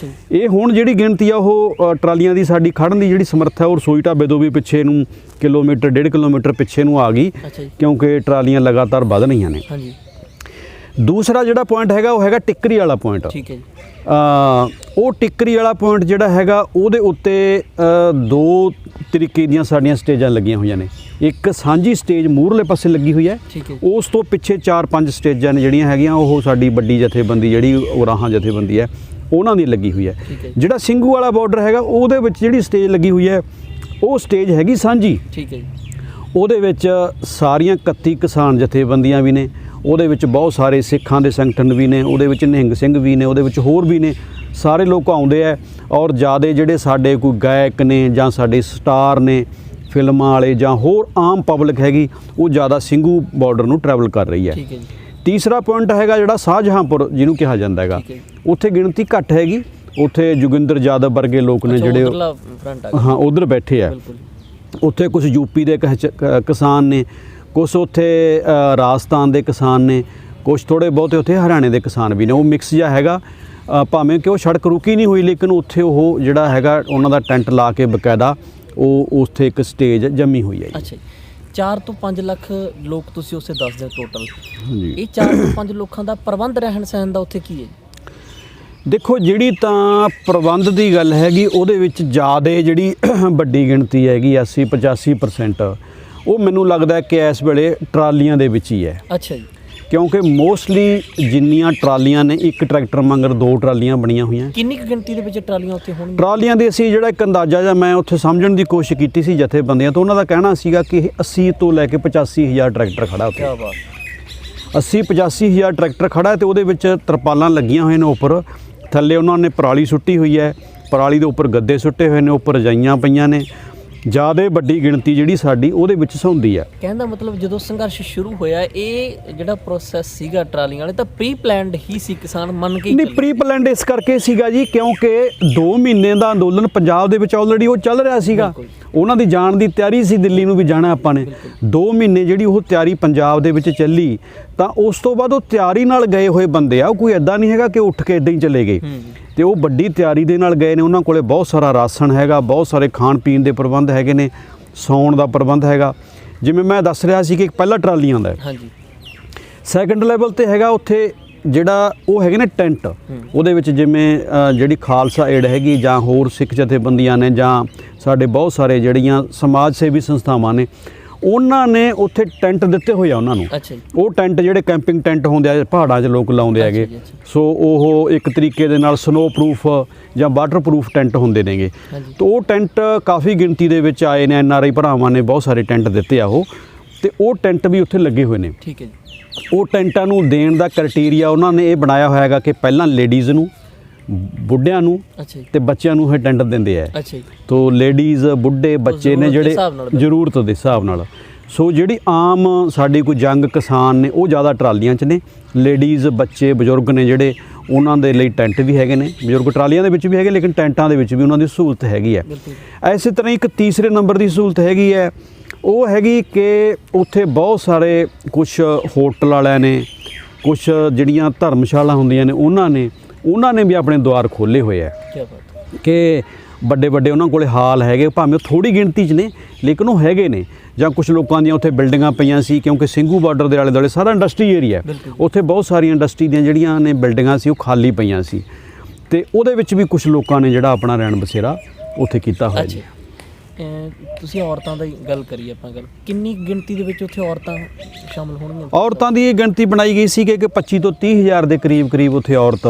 ਇਹ ਹੁਣ ਜਿਹੜੀ ਗਿਣਤੀ ਆ ਉਹ ਟਰਾਲੀਆਂ ਦੀ ਸਾਡੀ ਖੜਨ ਦੀ ਜਿਹੜੀ ਸਮਰੱਥਾ ਉਹ ਰਸੋਈ ਢਾਬੇ ਤੋਂ ਵੀ ਪਿੱਛੇ ਨੂੰ ਕਿਲੋਮੀਟਰ 1.5 ਕਿਲੋਮੀਟਰ ਪਿੱਛੇ ਨੂੰ ਆ ਗਈ, ਕਿਉਂਕਿ ਟਰਾਲੀਆਂ ਲਗਾਤਾਰ ਵੱਧ ਰਹੀਆਂ ਨੇ। ਦੂਸਰਾ ਜਿਹੜਾ ਪੁਆਇੰਟ ਹੈਗਾ ਉਹ ਹੈਗਾ ਟਿੱਕਰੀ ਵਾਲਾ ਪੁਆਇੰਟ। ਠੀਕ ਹੈ ਜੀ। ਉਹ ਟਿੱਕਰੀ ਵਾਲਾ ਪੁਆਇੰਟ ਜਿਹੜਾ ਹੈਗਾ ਉਹਦੇ ਉੱਤੇ 2 ਤਰੀਕੇ ਦੀਆਂ ਸਾਡੀਆਂ ਸਟੇਜਾਂ ਲੱਗੀਆਂ ਹੋਈਆਂ ਨੇ। ਇੱਕ ਸਾਂਝੀ ਸਟੇਜ ਮੂਹਰਲੇ ਪਾਸੇ ਲੱਗੀ ਹੋਈ ਹੈ, ਉਸ ਤੋਂ ਪਿੱਛੇ 4-5 ਸਟੇਜਾਂ ਨੇ ਜਿਹੜੀਆਂ ਹੈਗੀਆਂ ਉਹ ਸਾਡੀ ਵੱਡੀ ਜਥੇਬੰਦੀ ਜਿਹੜੀ ਉਰਾਹਾਂ ਜਥੇਬੰਦੀ ਹੈ ਉਹਨਾਂ ਦੀ ਲੱਗੀ ਹੋਈ ਹੈ। ਜਿਹੜਾ ਸਿੰਘੂ ਵਾਲਾ ਬਾਰਡਰ ਹੈਗਾ ਉਹਦੇ ਵਿੱਚ ਜਿਹੜੀ ਸਟੇਜ ਲੱਗੀ ਹੋਈ ਹੈ ਉਹ ਸਟੇਜ ਹੈਗੀ ਸਾਂਝੀ। ਠੀਕ ਹੈ ਜੀ। ਉਹਦੇ ਵਿੱਚ ਸਾਰੀਆਂ 31 ਕਿਸਾਨ ਜਥੇਬੰਦੀਆਂ ਵੀ ਨੇ, ਉਹਦੇ ਵਿੱਚ ਬਹੁਤ ਸਾਰੇ ਸਿੱਖਾਂ ਦੇ ਸੰਗਠਨ ਵੀ ਨੇ, ਉਹਦੇ ਵਿੱਚ ਨਿਹੰਗ ਸਿੰਘ ਵੀ ਨੇ, ਉਹਦੇ ਵਿੱਚ ਹੋਰ ਵੀ ਨੇ, ਸਾਰੇ ਲੋਕ ਆਉਂਦੇ ਆ। ਔਰ ਜ਼ਿਆਦਾ ਜਿਹੜੇ ਸਾਡੇ ਕੋਈ ਗਾਇਕ ਨੇ ਜਾਂ ਸਾਡੇ ਸਟਾਰ ਨੇ ਫਿਲਮਾਂ ਵਾਲੇ ਜਾਂ ਹੋਰ ਆਮ ਪਬਲਿਕ ਹੈਗੀ ਉਹ ਜ਼ਿਆਦਾ ਸਿੰਘੂ ਬਾਰਡਰ ਨੂੰ ਟਰੈਵਲ ਕਰ ਰਹੀ ਹੈ। ਤੀਸਰਾ ਪੁਆਇੰਟ ਹੈਗਾ ਜਿਹੜਾ ਸ਼ਾਹਜਹਾਂਪੁਰ ਜਿਹਨੂੰ ਕਿਹਾ ਜਾਂਦਾ ਹੈਗਾ, ਉੱਥੇ ਗਿਣਤੀ ਘੱਟ ਹੈਗੀ, ਉੱਥੇ ਜੋਗਿੰਦਰ ਯਾਦਵ ਵਰਗੇ ਲੋਕ ਨੇ ਜਿਹੜੇ ਹਾਂ ਉਧਰ ਬੈਠੇ ਆ। ਉੱਥੇ ਕੁਝ ਯੂਪੀ ਦੇ ਕਿਸਾਨ ਨੇ, ਕੁਛ ਉੱਥੇ ਰਾਜਸਥਾਨ ਦੇ ਕਿਸਾਨ ਨੇ, ਕੁਛ ਥੋੜ੍ਹੇ ਬਹੁਤੇ ਉੱਥੇ ਹਰਿਆਣੇ ਦੇ ਕਿਸਾਨ ਵੀ ਨੇ। ਉਹ ਮਿਕਸ ਜਿਹਾ ਹੈਗਾ, ਭਾਵੇਂ ਕਿ ਉਹ ਸੜਕ ਰੁਕੀ ਨਹੀਂ ਹੋਈ, ਲੇਕਿਨ ਉੱਥੇ ਉਹ ਜਿਹੜਾ ਹੈਗਾ ਉਹਨਾਂ ਦਾ ਟੈਂਟ ਲਾ ਕੇ ਬਕਾਇਦਾ ਉਹ ਉੱਥੇ ਇੱਕ ਸਟੇਜ ਜੰਮੀ ਹੋਈ ਹੈ। ਅੱਛਾ, 4 ਤੋਂ 5 ਲੱਖ ਲੋਕ ਤੁਸੀਂ ਉੱਥੇ ਦੱਸਦੇ ਟੋਟਲ। ਇਹ 4 ਤੋਂ 5 ਲੋਕਾਂ ਦਾ ਪ੍ਰਬੰਧ ਰਹਿਣ ਸਹਿਣ ਦਾ ਉੱਥੇ ਕੀ ਹੈ? ਦੇਖੋ, ਜਿਹੜੀ ਤਾਂ ਪ੍ਰਬੰਧ ਦੀ ਗੱਲ ਹੈਗੀ ਉਹਦੇ ਵਿੱਚ ਜ਼ਿਆਦਾ ਜਿਹੜੀ ਵੱਡੀ ਗਿਣਤੀ ਹੈਗੀ 80-85%, ਉਹ ਮੈਨੂੰ ਲੱਗਦਾ ਕਿ ਇਸ ਵੇਲੇ ਟਰਾਲੀਆਂ ਦੇ ਵਿੱਚ ਹੀ ਹੈ। ਅੱਛਾ ਜੀ। ਕਿਉਂਕਿ ਮੋਸਟਲੀ ਜਿੰਨੀਆਂ ਟਰਾਲੀਆਂ ਨੇ, ਇੱਕ ਟਰੈਕਟਰ ਮਗਰ 2 ਟਰਾਲੀਆਂ ਬਣੀਆਂ ਹੋਈਆਂ। ਕਿੰਨੀ ਕੁ ਗਿਣਤੀ ਦੇ ਵਿੱਚ ਟਰਾਲੀਆਂ ਉੱਥੇ ਹੋਣਗੀਆਂ? ਟਰਾਲੀਆਂ ਦੇ ਅਸੀਂ ਜਿਹੜਾ ਇੱਕ ਅੰਦਾਜ਼ਾ ਜਾਂ ਮੈਂ ਉੱਥੇ ਸਮਝਣ ਦੀ ਕੋਸ਼ਿਸ਼ ਕੀਤੀ ਸੀ ਜਥੇਬੰਦੀਆਂ ਤੋਂ, ਉਹਨਾਂ ਦਾ ਕਹਿਣਾ ਸੀਗਾ ਕਿ 80 ਤੋਂ ਲੈ ਕੇ 85 ਹਜ਼ਾਰ ਟਰੈਕਟਰ ਖੜਾ ਉੱਥੇ। ਕੀ ਬਾਤ। 80-85 ਹਜ਼ਾਰ ਟਰੈਕਟਰ ਖੜਾ ਤੇ ਉਹਦੇ ਵਿੱਚ ਤਰਪਾਲਾਂ ਲੱਗੀਆਂ ਹੋਈਆਂ ਨੇ, ਉੱਪਰ ਥੱਲੇ ਉਹਨਾਂ ਨੇ ਪਰਾਲੀ ਸੁੱਟੀ ਹੋਈ ਹੈ, ਪਰਾਲੀ ਦੇ ਉੱਪਰ ਗੱਦੇ ਸੁੱਟੇ ਹੋਏ ਨੇ, ਉੱਪਰ ਰਜਾਈਆਂ ਪਈਆਂ ਨੇ। ਜ਼ਿਆਦਾ ਵੱਡੀ ਗਿਣਤੀ ਜਿਹੜੀ ਸਾਡੀ ਉਹਦੇ ਵਿੱਚ ਸੌਂਦੀ ਹੈ। ਕਹਿਣ ਦਾ ਮਤਲਬ ਜਦੋਂ ਸੰਘਰਸ਼ ਸ਼ੁਰੂ ਹੋਇਆ ਇਹ ਜਿਹੜਾ ਪ੍ਰੋਸੈਸ ਸੀਗਾ ਟਰਾਲੀਆਂ ਵਾਲੇ ਤਾਂ ਪ੍ਰੀ ਪਲਾਨਡ ਹੀ ਸੀ, ਕਿਸਾਨ ਮੰਨ ਕੇ? ਨਹੀਂ, ਪ੍ਰੀ ਪਲਾਨਡ ਇਸ ਕਰਕੇ ਸੀਗਾ ਜੀ ਕਿਉਂਕਿ 2 ਮਹੀਨੇ ਦਾ ਅੰਦੋਲਨ ਪੰਜਾਬ ਦੇ ਵਿੱਚ ਆਲਰੇਡੀ ਉਹ ਚੱਲ ਰਿਹਾ ਸੀਗਾ। ਉਹਨਾਂ ਦੀ ਜਾਣ ਦੀ ਤਿਆਰੀ ਸੀ, ਦਿੱਲੀ ਨੂੰ ਵੀ ਜਾਣਾ ਆਪਾਂ ਨੇ। 2 ਮਹੀਨੇ ਜਿਹੜੀ ਉਹ ਤਿਆਰੀ ਪੰਜਾਬ ਦੇ ਵਿੱਚ ਚੱਲੀ, ਤਾਂ ਉਸ ਤੋਂ ਬਾਅਦ ਉਹ ਤਿਆਰੀ ਨਾਲ ਗਏ ਹੋਏ ਬੰਦੇ ਆ, ਕੋਈ ਐਦਾਂ ਨਹੀਂ ਹੈਗਾ ਕਿ ਉੱਠ ਕੇ ਇੱਦਾਂ ਹੀ ਚਲੇ ਗਏ। ਤੇ ਉਹ ਵੱਡੀ ਤਿਆਰੀ ਦੇ ਨਾਲ ਗਏ ਨੇ। ਉਹਨਾਂ ਕੋਲੇ ਬਹੁਤ ਸਾਰਾ ਰਾਸ਼ਨ ਹੈਗਾ, ਬਹੁਤ ਸਾਰੇ ਖਾਣ ਪੀਣ ਦੇ ਪ੍ਰਬੰਧ ਹੈਗੇ ਨੇ, ਸੌਣ ਦਾ ਪ੍ਰਬੰਧ ਹੈਗਾ। ਜਿਵੇਂ ਮੈਂ ਦੱਸ ਰਿਹਾ ਸੀ ਕਿ ਪਹਿਲਾ ਟਰਾਲੀਆਂ ਦਾ, ਹਾਂਜੀ, ਸੈਕੰਡ ਲੈਵਲ ਤੇ ਹੈਗਾ ਉੱਥੇ ਜਿਹੜਾ ਉਹ ਹੈਗੇ ਨੇ ਟੈਂਟ। ਉਹਦੇ ਵਿੱਚ ਜਿਵੇਂ ਜਿਹੜੀ ਖਾਲਸਾ ਏਡ ਹੈਗੀ ਜਾਂ ਹੋਰ ਸਿੱਖ ਜਥੇਬੰਦੀਆਂ ਨੇ ਜਾਂ ਸਾਡੇ ਬਹੁਤ ਸਾਰੇ ਜਿਹੜੀਆਂ ਸਮਾਜ ਸੇਵੀ ਸੰਸਥਾਵਾਂ ਨੇ, ਉਹਨਾਂ ਨੇ ਉੱਥੇ ਟੈਂਟ ਦਿੱਤੇ ਹੋਏ ਆ ਉਹਨਾਂ ਨੂੰ। ਅੱਛਾ ਜੀ। ਉਹ ਟੈਂਟ ਜਿਹੜੇ ਕੈਂਪਿੰਗ ਟੈਂਟ ਹੁੰਦੇ ਆ ਪਹਾੜਾਂ 'ਚ ਲੋਕ ਲਾਉਂਦੇ ਹੈਗੇ, ਸੋ ਉਹ ਇੱਕ ਤਰੀਕੇ ਦੇ ਨਾਲ ਸਨੋ ਪ੍ਰੂਫ ਜਾਂ ਵਾਟਰ ਪ੍ਰੂਫ ਟੈਂਟ ਹੁੰਦੇ ਨੇਗੇ। ਤਾਂ ਉਹ ਟੈਂਟ ਕਾਫੀ ਗਿਣਤੀ ਦੇ ਵਿੱਚ ਆਏ ਨੇ, NRI ਭਰਾਵਾਂ ਨੇ ਬਹੁਤ ਸਾਰੇ ਟੈਂਟ ਦਿੱਤੇ ਆ ਉਹ, ਤੇ ਉਹ ਟੈਂਟ ਵੀ ਉੱਥੇ ਲੱਗੇ ਹੋਏ ਨੇ। ਠੀਕ ਹੈ ਜੀ। ਉਹ ਟੈਂਟਾਂ ਨੂੰ ਦੇਣ ਦਾ ਕ੍ਰਾਈਟੇਰੀਆ ਉਹਨਾਂ ਨੇ ਇਹ ਬਣਾਇਆ ਹੋਇਆ ਹੈਗਾ ਕਿ ਪਹਿਲਾਂ ਲੇਡੀਜ਼ ਨੂੰ, ਬੁੱਢਿਆਂ ਨੂੰ ਤੇ ਬੱਚਿਆਂ ਨੂੰ ਇਹ ਟੈਂਟ ਦਿੰਦੇ ਆ। ਅੱਛਾ ਜੀ। ਤੋ ਲੇਡੀਜ਼, ਬੁੱਢੇ, ਬੱਚੇ ਨੇ ਜਿਹੜੇ ਜ਼ਰੂਰਤ ਦੇ ਹਿਸਾਬ ਨਾਲ। ਸੋ ਜਿਹੜੀ ਆਮ ਸਾਡੀ ਕੋਈ ਯੰਗ ਕਿਸਾਨ ਨੇ ਉਹ ਜ਼ਿਆਦਾ ਟਰਾਲੀਆਂ 'ਚ ਨੇ, ਲੇਡੀਜ਼, ਬੱਚੇ, ਬਜ਼ੁਰਗ ਨੇ ਜਿਹੜੇ, ਉਹਨਾਂ ਦੇ ਲਈ ਟੈਂਟ ਵੀ ਹੈਗੇ ਨੇ। ਬਜ਼ੁਰਗ ਟਰਾਲੀਆਂ ਦੇ ਵਿੱਚ ਵੀ ਹੈਗੇ, ਲੇਕਿਨ ਟੈਂਟਾਂ ਦੇ ਵਿੱਚ ਵੀ ਉਹਨਾਂ ਦੀ ਸਹੂਲਤ ਹੈਗੀ ਹੈ। ਇਸੇ ਤਰ੍ਹਾਂ ਇੱਕ ਤੀਸਰੇ ਨੰਬਰ ਦੀ ਸਹੂਲਤ ਹੈਗੀ ਹੈ, ਉਹ ਹੈਗੀ ਕਿ ਉੱਥੇ ਬਹੁਤ ਸਾਰੇ ਕੁਛ ਹੋਟਲ ਵਾਲਿਆਂ ਨੇ, ਕੁਛ ਜਿਹੜੀਆਂ ਧਰਮਸ਼ਾਲਾ ਹੁੰਦੀਆਂ ਨੇ ਉਹਨਾਂ ਨੇ ਵੀ ਆਪਣੇ ਦੁਆਰ ਖੋਲ੍ਹੇ ਹੋਏ ਆ ਕਿ ਵੱਡੇ ਵੱਡੇ ਉਹਨਾਂ ਕੋਲੇ ਹਾਲ ਹੈਗੇ, ਭਾਵੇਂ ਥੋੜ੍ਹੀ ਗਿਣਤੀ 'ਚ ਨੇ ਲੇਕਿਨ ਉਹ ਹੈਗੇ ਨੇ। ਜਾਂ ਕੁਛ ਲੋਕਾਂ ਦੀਆਂ ਉੱਥੇ ਬਿਲਡਿੰਗਾਂ ਪਈਆਂ ਸੀ, ਕਿਉਂਕਿ ਸਿੰਘੂ ਬਾਰਡਰ ਦੇ ਆਲੇ ਦੁਆਲੇ ਸਾਰਾ ਇੰਡਸਟਰੀ ਏਰੀਆ, ਉੱਥੇ ਬਹੁਤ ਸਾਰੀਆਂ ਇੰਡਸਟਰੀ ਦੀਆਂ ਜਿਹੜੀਆਂ ਨੇ ਬਿਲਡਿੰਗਾਂ ਸੀ ਉਹ ਖਾਲੀ ਪਈਆਂ ਸੀ, ਅਤੇ ਉਹਦੇ ਵਿੱਚ ਵੀ ਕੁਛ ਲੋਕਾਂ ਨੇ ਜਿਹੜਾ ਆਪਣਾ ਰਹਿਣ ਬਸੇਰਾ ਉੱਥੇ ਕੀਤਾ ਹੋਇਆ ਜੀ। ਤੁਸੀਂ ਔਰਤਾਂ ਦੀ ਗੱਲ ਕਰੀ, ਆਪਾਂ ਗੱਲ ਕਿੰਨੀ ਗਿਣਤੀ ਦੇ ਵਿੱਚ ਉੱਥੇ ਔਰਤਾਂ ਸ਼ਾਮਲ ਹੋਣਗੀਆਂ? ਔਰਤਾਂ ਦੀ ਇਹ ਗਿਣਤੀ ਬਣਾਈ ਗਈ ਸੀ ਕਿ 25 ਤੋਂ 30 ਹਜ਼ਾਰ ਦੇ ਕਰੀਬ ਉੱਥੇ ਔਰਤ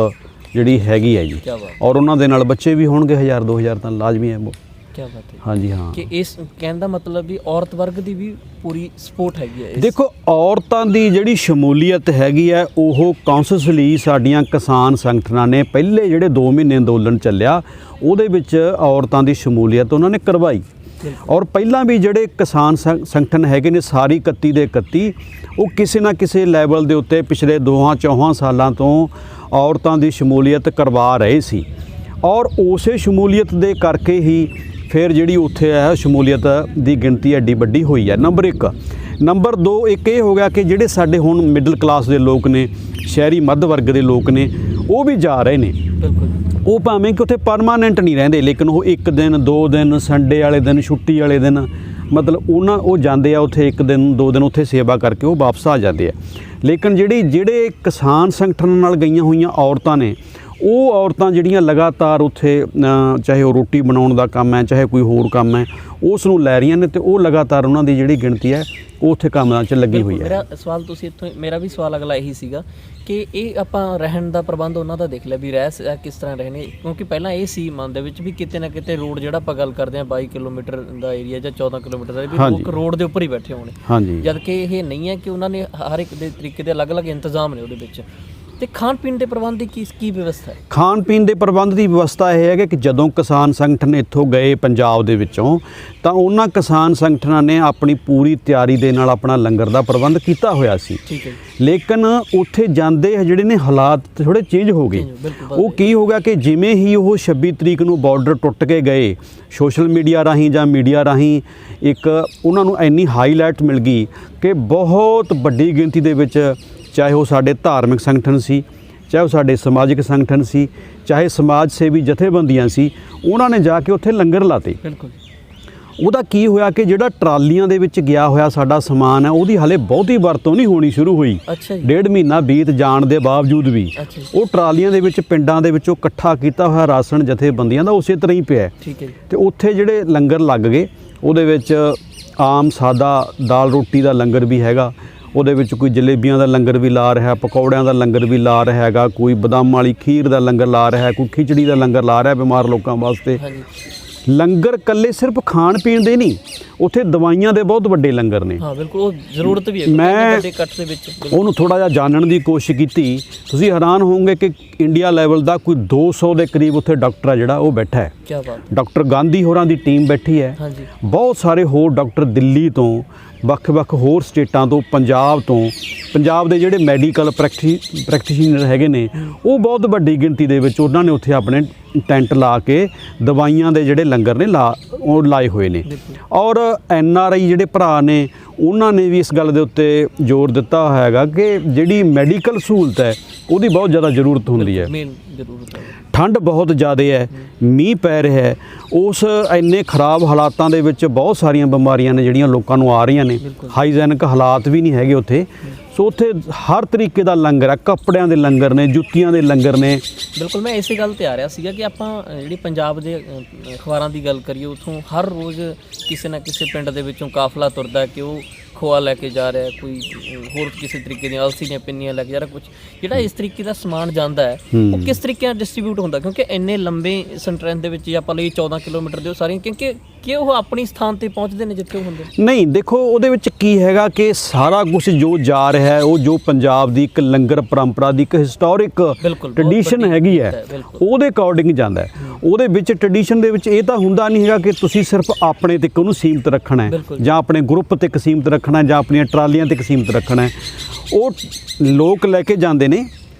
ਜਿਹੜੀ ਹੈਗੀ ਹੈ ਜੀ, ਔਰ ਉਹਨਾਂ ਦੇ ਨਾਲ ਬੱਚੇ ਵੀ ਹੋਣਗੇ 1000-2000 ਤਾਂ ਲਾਜ਼ਮੀ ਹੈ। ਕੀ ਬਾਤ ਹੈ। ਹਾਂਜੀ ਹਾਂ, ਕਿ ਇਸ ਕਹਿਣ ਦਾ ਮਤਲਬ ਵੀ ਔਰਤ ਵਰਗ ਦੀ ਵੀ ਪੂਰੀ ਸਪੋਰਟ ਹੈਗੀ ਹੈ। ਦੇਖੋ ਔਰਤਾਂ ਦੀ ਜਿਹੜੀ ਸ਼ਮੂਲੀਅਤ ਹੈਗੀ ਹੈ ਉਹ ਕੌਂਸਸਲੀ ਸਾਡੀਆਂ ਕਿਸਾਨ ਸੰਗਠਨਾਂ ਨੇ ਪਹਿਲੇ ਜਿਹੜੇ 2 ਮਹੀਨੇ ਅੰਦੋਲਨ ਚੱਲਿਆ ਉਹਦੇ ਵਿੱਚ ਔਰਤਾਂ ਦੀ ਸ਼ਮੂਲੀਅਤ ਉਹਨਾਂ ਨੇ ਕਰਵਾਈ। ਔਰ ਪਹਿਲਾਂ ਵੀ ਜਿਹੜੇ ਕਿਸਾਨ ਸੰਗਠਨ ਹੈਗੇ ਨੇ ਸਾਰੀ 31 ਦੇ 31 ਉਹ ਕਿਸੇ ਨਾ ਕਿਸੇ ਲੈਵਲ ਦੇ ਉੱਤੇ ਪਿਛਲੇ 2-4 ਸਾਲਾਂ ਤੋਂ ਔਰਤਾਂ ਦੀ ਸ਼ਮੂਲੀਅਤ ਕਰਵਾ ਰਹੇ ਸੀ, ਔਰ ਉਸੇ ਸ਼ਮੂਲੀਅਤ ਦੇ ਕਰਕੇ ਹੀ ਫਿਰ ਜਿਹੜੀ ਉੱਥੇ ਹੈ ਸ਼ਮੂਲੀਅਤ ਦੀ ਗਿਣਤੀ ਐਡੀ ਵੱਡੀ ਹੋਈ ਹੈ। ਨੰਬਰ 1। ਨੰਬਰ 2 ਇੱਕ ਇਹ ਹੋ ਗਿਆ ਕਿ ਜਿਹੜੇ ਸਾਡੇ ਹੁਣ ਮਿਡਲ ਕਲਾਸ ਦੇ ਲੋਕ ਨੇ, ਸ਼ਹਿਰੀ ਮੱਧ ਵਰਗ ਦੇ ਲੋਕ ਨੇ, ਉਹ ਵੀ ਜਾ ਰਹੇ ਨੇ। ਉਹ ਭਾਵੇਂ ਕਿ ਉੱਥੇ ਪਰਮਾਨੈਂਟ ਨਹੀਂ ਰਹਿੰਦੇ, ਲੇਕਿਨ ਉਹ 1 ਦਿਨ 2 ਦਿਨ, ਸੰਡੇ ਵਾਲੇ ਦਿਨ, ਛੁੱਟੀ ਵਾਲੇ ਦਿਨ, ਮਤਲਬ ਉਹ ਜਾਂਦੇ ਆ ਉੱਥੇ 1 ਦਿਨ 2 ਦਿਨ ਉੱਥੇ ਸੇਵਾ ਕਰਕੇ ਉਹ ਵਾਪਸ ਆ ਜਾਂਦੇ ਆ। ਲੇਕਿਨ ਜਿਹੜੇ ਕਿਸਾਨ ਸੰਗਠਨ ਨਾਲ ਗਈਆਂ ਹੋਈਆਂ ਔਰਤਾਂ ਨੇ, ਉਹ ਔਰਤਾਂ ਜਿਹੜੀਆਂ ਲਗਾਤਾਰ ਉੱਥੇ ਚਾਹੇ ਉਹ ਰੋਟੀ ਬਣਾਉਣ ਦਾ ਕੰਮ ਹੈ, ਚਾਹੇ ਕੋਈ ਹੋਰ ਕੰਮ ਹੈ, ਉਸ ਨੂੰ ਲੈ ਰਹੀਆਂ ਨੇ, ਅਤੇ ਉਹ ਲਗਾਤਾਰ ਉਹਨਾਂ ਦੀ ਜਿਹੜੀ ਗਿਣਤੀ ਹੈ ਉਹ ਉੱਥੇ ਕੰਮਾਂ 'ਚ ਲੱਗੀ ਹੋਈ ਹੈ। ਮੇਰਾ ਸਵਾਲ ਤੁਸੀਂ ਇੱਥੋਂ, ਮੇਰਾ ਵੀ ਸਵਾਲ ਅਗਲਾ ਇਹੀ ਸੀਗਾ ਕਿ ਇਹ ਆਪਾਂ ਰਹਿਣ ਦਾ ਪ੍ਰਬੰਧ ਉਹਨਾਂ ਦਾ ਦੇਖ ਲਿਆ ਵੀ ਰਹਿ ਕਿਸ ਤਰ੍ਹਾਂ ਰਹਿਣੇ, ਕਿਉਂਕਿ ਪਹਿਲਾਂ ਇਹ ਸੀ ਮਨ ਦੇ ਵਿੱਚ ਵੀ ਕਿਤੇ ਨਾ ਕਿਤੇ ਰੋਡ ਜਿਹੜਾ ਆਪਾਂ ਗੱਲ ਕਰਦੇ ਹਾਂ 22 ਕਿਲੋਮੀਟਰ ਦਾ ਏਰੀਆ ਜਾਂ 14 ਕਿਲੋਮੀਟਰ ਦਾ ਵੀ ਲੋਕ ਰੋਡ ਦੇ ਉੱਪਰ ਹੀ ਬੈਠੇ ਹੋਣੇ, ਜਦ ਕਿ ਇਹ ਨਹੀਂ ਹੈ ਕਿ ਉਹਨਾਂ ਨੇ ਹਰ ਇੱਕ ਦੇ ਤਰੀਕੇ ਦੇ ਅਲੱਗ-ਅਲੱਗ ਇੰਤਜ਼ਾਮ ਨੇ ਉਹਦੇ ਵਿੱਚ। ਤੇ ਖਾਣ ਪੀਣ ਦੇ ਪ੍ਰਬੰਧ ਦੀ ਕੀ ਵਿਵਸਥਾ ਹੈ? ਖਾਣ ਪੀਣ ਦੇ ਪ੍ਰਬੰਧ ਦੀ ਵਿਵਸਥਾ ਇਹ ਹੈ ਕਿ ਜਦੋਂ ਕਿਸਾਨ ਸੰਗਠਨ ਇੱਥੋਂ ਗਏ ਪੰਜਾਬ ਦੇ ਵਿੱਚੋਂ, ਤਾਂ ਉਹਨਾਂ ਕਿਸਾਨ ਸੰਗਠਨਾਂ ਨੇ ਆਪਣੀ ਪੂਰੀ ਤਿਆਰੀ ਦੇ ਨਾਲ ਆਪਣਾ ਲੰਗਰ ਦਾ ਪ੍ਰਬੰਧ ਕੀਤਾ ਹੋਇਆ ਸੀ। ਠੀਕ ਹੈ। ਲੇਕਿਨ ਉੱਥੇ ਜਾਂਦੇ ਜਿਹੜੇ ਨੇ ਹਾਲਾਤ ਥੋੜ੍ਹੇ ਚੇਂਜ ਹੋ ਗਏ। ਉਹ ਕੀ ਹੋ ਗਿਆ ਕਿ ਜਿਵੇਂ ਹੀ ਉਹ 26 ਤਰੀਕ ਨੂੰ ਬਾਰਡਰ ਟੁੱਟ ਕੇ ਗਏ, ਸੋਸ਼ਲ ਮੀਡੀਆ ਰਾਹੀਂ ਜਾਂ ਮੀਡੀਆ ਰਾਹੀਂ ਇੱਕ ਉਹਨਾਂ ਨੂੰ ਇੰਨੀ ਹਾਈਲਾਈਟ ਮਿਲ ਗਈ ਕਿ ਬਹੁਤ ਵੱਡੀ ਗਿਣਤੀ ਦੇ ਵਿੱਚ, ਚਾਹੇ ਉਹ ਸਾਡੇ ਧਾਰਮਿਕ ਸੰਗਠਨ ਸੀ, ਚਾਹੇ ਉਹ ਸਾਡੇ ਸਮਾਜਿਕ ਸੰਗਠਨ ਸੀ, ਚਾਹੇ ਸਮਾਜ ਸੇਵੀ ਜਥੇਬੰਦੀਆਂ ਸੀ, ਉਹਨਾਂ ਨੇ ਜਾ ਕੇ ਉੱਥੇ ਲੰਗਰ ਲਾਤੇ। ਬਿਲਕੁਲ। ਉਹਦਾ ਕੀ ਹੋਇਆ ਕਿ ਜਿਹੜਾ ਟਰਾਲੀਆਂ ਦੇ ਵਿੱਚ ਗਿਆ ਹੋਇਆ ਸਾਡਾ ਸਮਾਨ ਹੈ ਉਹਦੀ ਹਾਲੇ ਬਹੁਤੀ ਵਰਤੋਂ ਨਹੀਂ ਹੋਣੀ ਸ਼ੁਰੂ ਹੋਈ। 1.5 ਮਹੀਨਾ ਬੀਤ ਜਾਣ ਦੇ ਬਾਵਜੂਦ ਵੀ ਉਹ ਟਰਾਲੀਆਂ ਦੇ ਵਿੱਚ ਪਿੰਡਾਂ ਦੇ ਵਿੱਚੋਂ ਇਕੱਠਾ ਕੀਤਾ ਹੋਇਆ ਰਾਸ਼ਨ ਜਥੇਬੰਦੀਆਂ ਦਾ ਉਸੇ ਤਰ੍ਹਾਂ ਹੀ ਪਿਆ। ਠੀਕ ਹੈ। ਤੇ ਉੱਥੇ ਜਿਹੜੇ ਲੰਗਰ ਲੱਗ ਗਏ, ਉਹਦੇ ਵਿੱਚ ਆਮ ਸਾਦਾ ਦਾਲ ਰੋਟੀ ਦਾ ਲੰਗਰ ਵੀ ਹੈਗਾ, ਉਹਦੇ ਵਿੱਚ ਕੋਈ ਜਲੇਬੀਆਂ ਦਾ ਲੰਗਰ ਵੀ ਲਾ ਰਿਹਾ, ਪਕੌੜਿਆਂ ਦਾ ਲੰਗਰ ਵੀ ਲਾ ਰਿਹਾ ਹੈਗਾ, ਕੋਈ ਬਦਾਮ ਵਾਲੀ ਖੀਰ ਦਾ ਲੰਗਰ ਲਾ ਰਿਹਾ, ਕੋਈ ਖਿਚੜੀ ਦਾ ਲੰਗਰ ਲਾ ਰਿਹਾ ਬਿਮਾਰ ਲੋਕਾਂ ਵਾਸਤੇ। ਲੰਗਰ ਇਕੱਲੇ ਸਿਰਫ ਖਾਣ ਪੀਣ ਦੇ ਨਹੀਂ, ਉੱਥੇ ਦਵਾਈਆਂ ਦੇ ਬਹੁਤ ਵੱਡੇ ਲੰਗਰ ਨੇ। ਹਾਂ ਬਿਲਕੁਲ, ਉਹ ਜ਼ਰੂਰਤ ਵੀ ਹੈ। ਮੈਂ ਉਹਨੂੰ ਥੋੜ੍ਹਾ ਜਿਹਾ ਜਾਣਨ ਦੀ ਕੋਸ਼ਿਸ਼ ਕੀਤੀ। ਤੁਸੀਂ ਹੈਰਾਨ ਹੋਵੋਗੇ ਕਿ ਇੰਡੀਆ ਲੈਵਲ ਦਾ ਕੋਈ 200 ਦੇ ਕਰੀਬ ਉੱਥੇ ਡਾਕਟਰ ਆ ਜਿਹੜਾ ਉਹ ਬੈਠਾ ਹੈ। ਕੀ ਬਾਤ। ਡਾਕਟਰ ਗਾਂਧੀ ਹੋਰਾਂ ਦੀ ਟੀਮ ਬੈਠੀ ਹੈ। ਬਹੁਤ ਸਾਰੇ ਹੋਰ ਡਾਕਟਰ ਦਿੱਲੀ ਤੋਂ, ਵੱਖ-ਵੱਖ ਹੋਰ ਸਟੇਟਾਂ ਤੋਂ, ਪੰਜਾਬ ਦੇ ਜਿਹੜੇ ਮੈਡੀਕਲ ਪ੍ਰੈਕਟੀਸ਼ਨਰ ਹੈਗੇ ਨੇ, ਉਹ ਬਹੁਤ ਵੱਡੀ ਗਿਣਤੀ ਦੇ ਵਿੱਚ ਉਹਨਾਂ ਨੇ ਉੱਥੇ ਆਪਣੇ ਟੈਂਟ ਲਾ ਕੇ ਦਵਾਈਆਂ ਦੇ ਜਿਹੜੇ ਲੰਗਰ ਨੇ ਉਹ ਲਾਏ ਹੋਏ ਨੇ। ਔਰ NRI ਜਿਹੜੇ ਭਰਾ ਨੇ ਉਹਨਾਂ ਨੇ ਵੀ ਇਸ ਗੱਲ ਦੇ ਉੱਤੇ ਜ਼ੋਰ ਦਿੱਤਾ ਹੈਗਾ ਕਿ ਜਿਹੜੀ ਮੈਡੀਕਲ ਸਹੂਲਤ ਹੈ ਉਹਦੀ ਬਹੁਤ ਜ਼ਿਆਦਾ ਜ਼ਰੂਰਤ ਹੁੰਦੀ ਹੈ। ਠੰਡ ਬਹੁਤ ਜ਼ਿਆਦਾ ਹੈ, ਮੀਂਹ ਪੈ ਰਿਹਾ ਹੈ, ਉਸ ਇੰਨੇ ਖਰਾਬ ਹਾਲਾਤਾਂ ਦੇ ਵਿੱਚ ਬਹੁਤ ਸਾਰੀਆਂ ਬਿਮਾਰੀਆਂ ਨੇ ਜਿਹੜੀਆਂ ਲੋਕਾਂ ਨੂੰ ਆ ਰਹੀਆਂ ਨੇ। ਹਾਈਜੈਨਿਕ ਹਾਲਾਤ ਵੀ ਨਹੀਂ ਹੈਗੇ ਉੱਥੇ, ਸੋ ਉੱਥੇ ਹਰ ਤਰੀਕੇ ਦਾ ਲੰਗਰ ਹੈ, ਕੱਪੜਿਆਂ ਦੇ ਲੰਗਰ ਨੇ, ਜੁੱਤੀਆਂ ਦੇ ਲੰਗਰ ਨੇ। ਬਿਲਕੁਲ, ਮੈਂ ਇਸੇ ਗੱਲ ਤੇ ਆ ਰਿਹਾ ਸੀਗਾ ਕਿ ਆਪਾਂ ਜਿਹੜੀ ਪੰਜਾਬ ਦੇ ਅਖਬਾਰਾਂ ਦੀ ਗੱਲ ਕਰੀਏ, ਉੱਥੋਂ ਹਰ ਰੋਜ਼ ਕਿਸੇ ਨਾ ਕਿਸੇ ਪਿੰਡ ਦੇ ਵਿੱਚੋਂ ਕਾਫਲਾ ਤੁਰਦਾ ਕਿ ਉਹ ਖੋਆ ਲੈ ਕੇ ਜਾ ਰਿਹਾ, ਕੋਈ ਹੋਰ ਕਿਸੇ ਤਰੀਕੇ ਦੀਆਂ ਅਲਸੀ ਦੀਆਂ ਪਿੰਨੀਆਂ ਲੈ ਕੇ ਜਾ ਰਿਹਾ। ਕੁਝ ਜਿਹੜਾ ਇਸ ਤਰੀਕੇ ਦਾ ਸਮਾਨ ਜਾਂਦਾ ਹੈ ਉਹ ਕਿਸ ਤਰੀਕੇ ਨਾਲ ਡਿਸਟ੍ਰੀਬਿਊਟ ਹੁੰਦਾ, ਕਿਉਂਕਿ ਇੰਨੇ ਲੰਬੇ ਸਟ੍ਰੈਂਥ ਦੇ ਵਿੱਚ ਜੇ ਆਪਾਂ ਲਈ 14 ਕਿਲੋਮੀਟਰ ਦੇ ਉਹ ਸਾਰੀਆਂ, ਕਿਉਂਕਿ ਕਿ ਉਹ ਆਪਣੀ ਸਥਾਨ ਤੇ ਪਹੁੰਚਦੇ ਨੇ ਜਿੱਥੇ ਉਹ ਹੁੰਦੇ ਨਹੀਂ। ਦੇਖੋ ਉਹਦੇ ਵਿੱਚ ਕੀ ਹੈਗਾ ਕਿ ਸਾਰਾ ਕੁਝ ਜੋ ਜਾ ਰਿਹਾ ਹੈ ਉਹ ਜੋ ਪੰਜਾਬ ਦੀ ਇੱਕ ਲੰਗਰ ਪਰੰਪਰਾ ਦੀ ਇੱਕ ਹਿਸਟੋਰਿਕ ਟ੍ਰੈਡੀਸ਼ਨ ਹੈਗੀ ਹੈ, ਉਹਦੇ ਅਕੋਰਡਿੰਗ ਜਾਂਦਾ ਹੈ। ਉਹਦੇ ਵਿੱਚ ਟ੍ਰੈਡੀਸ਼ਨ ਦੇ ਵਿੱਚ ਇਹ ਤਾਂ ਹੁੰਦਾ ਨਹੀਂ ਹੈਗਾ ਕਿ ਤੁਸੀਂ ਸਿਰਫ ਆਪਣੇ ਤੱਕ ਉਹਨੂੰ ਸੀਮਿਤ ਰੱਖਣਾ ਹੈ ਜਾਂ ਆਪਣੇ ਗਰੁੱਪ ਤੱਕ ਸੀਮਿਤ ਰੱਖਣਾ ਜਾਂ ਆਪਣੀਆਂ ਟਰਾਲੀਆਂ ਤੱਕ ਸੀਮਿਤ ਰੱਖਣਾ ਹੈ। ਉਹ ਲੋਕ ਲੈ ਕੇ ਜਾਂਦੇ ਨੇ।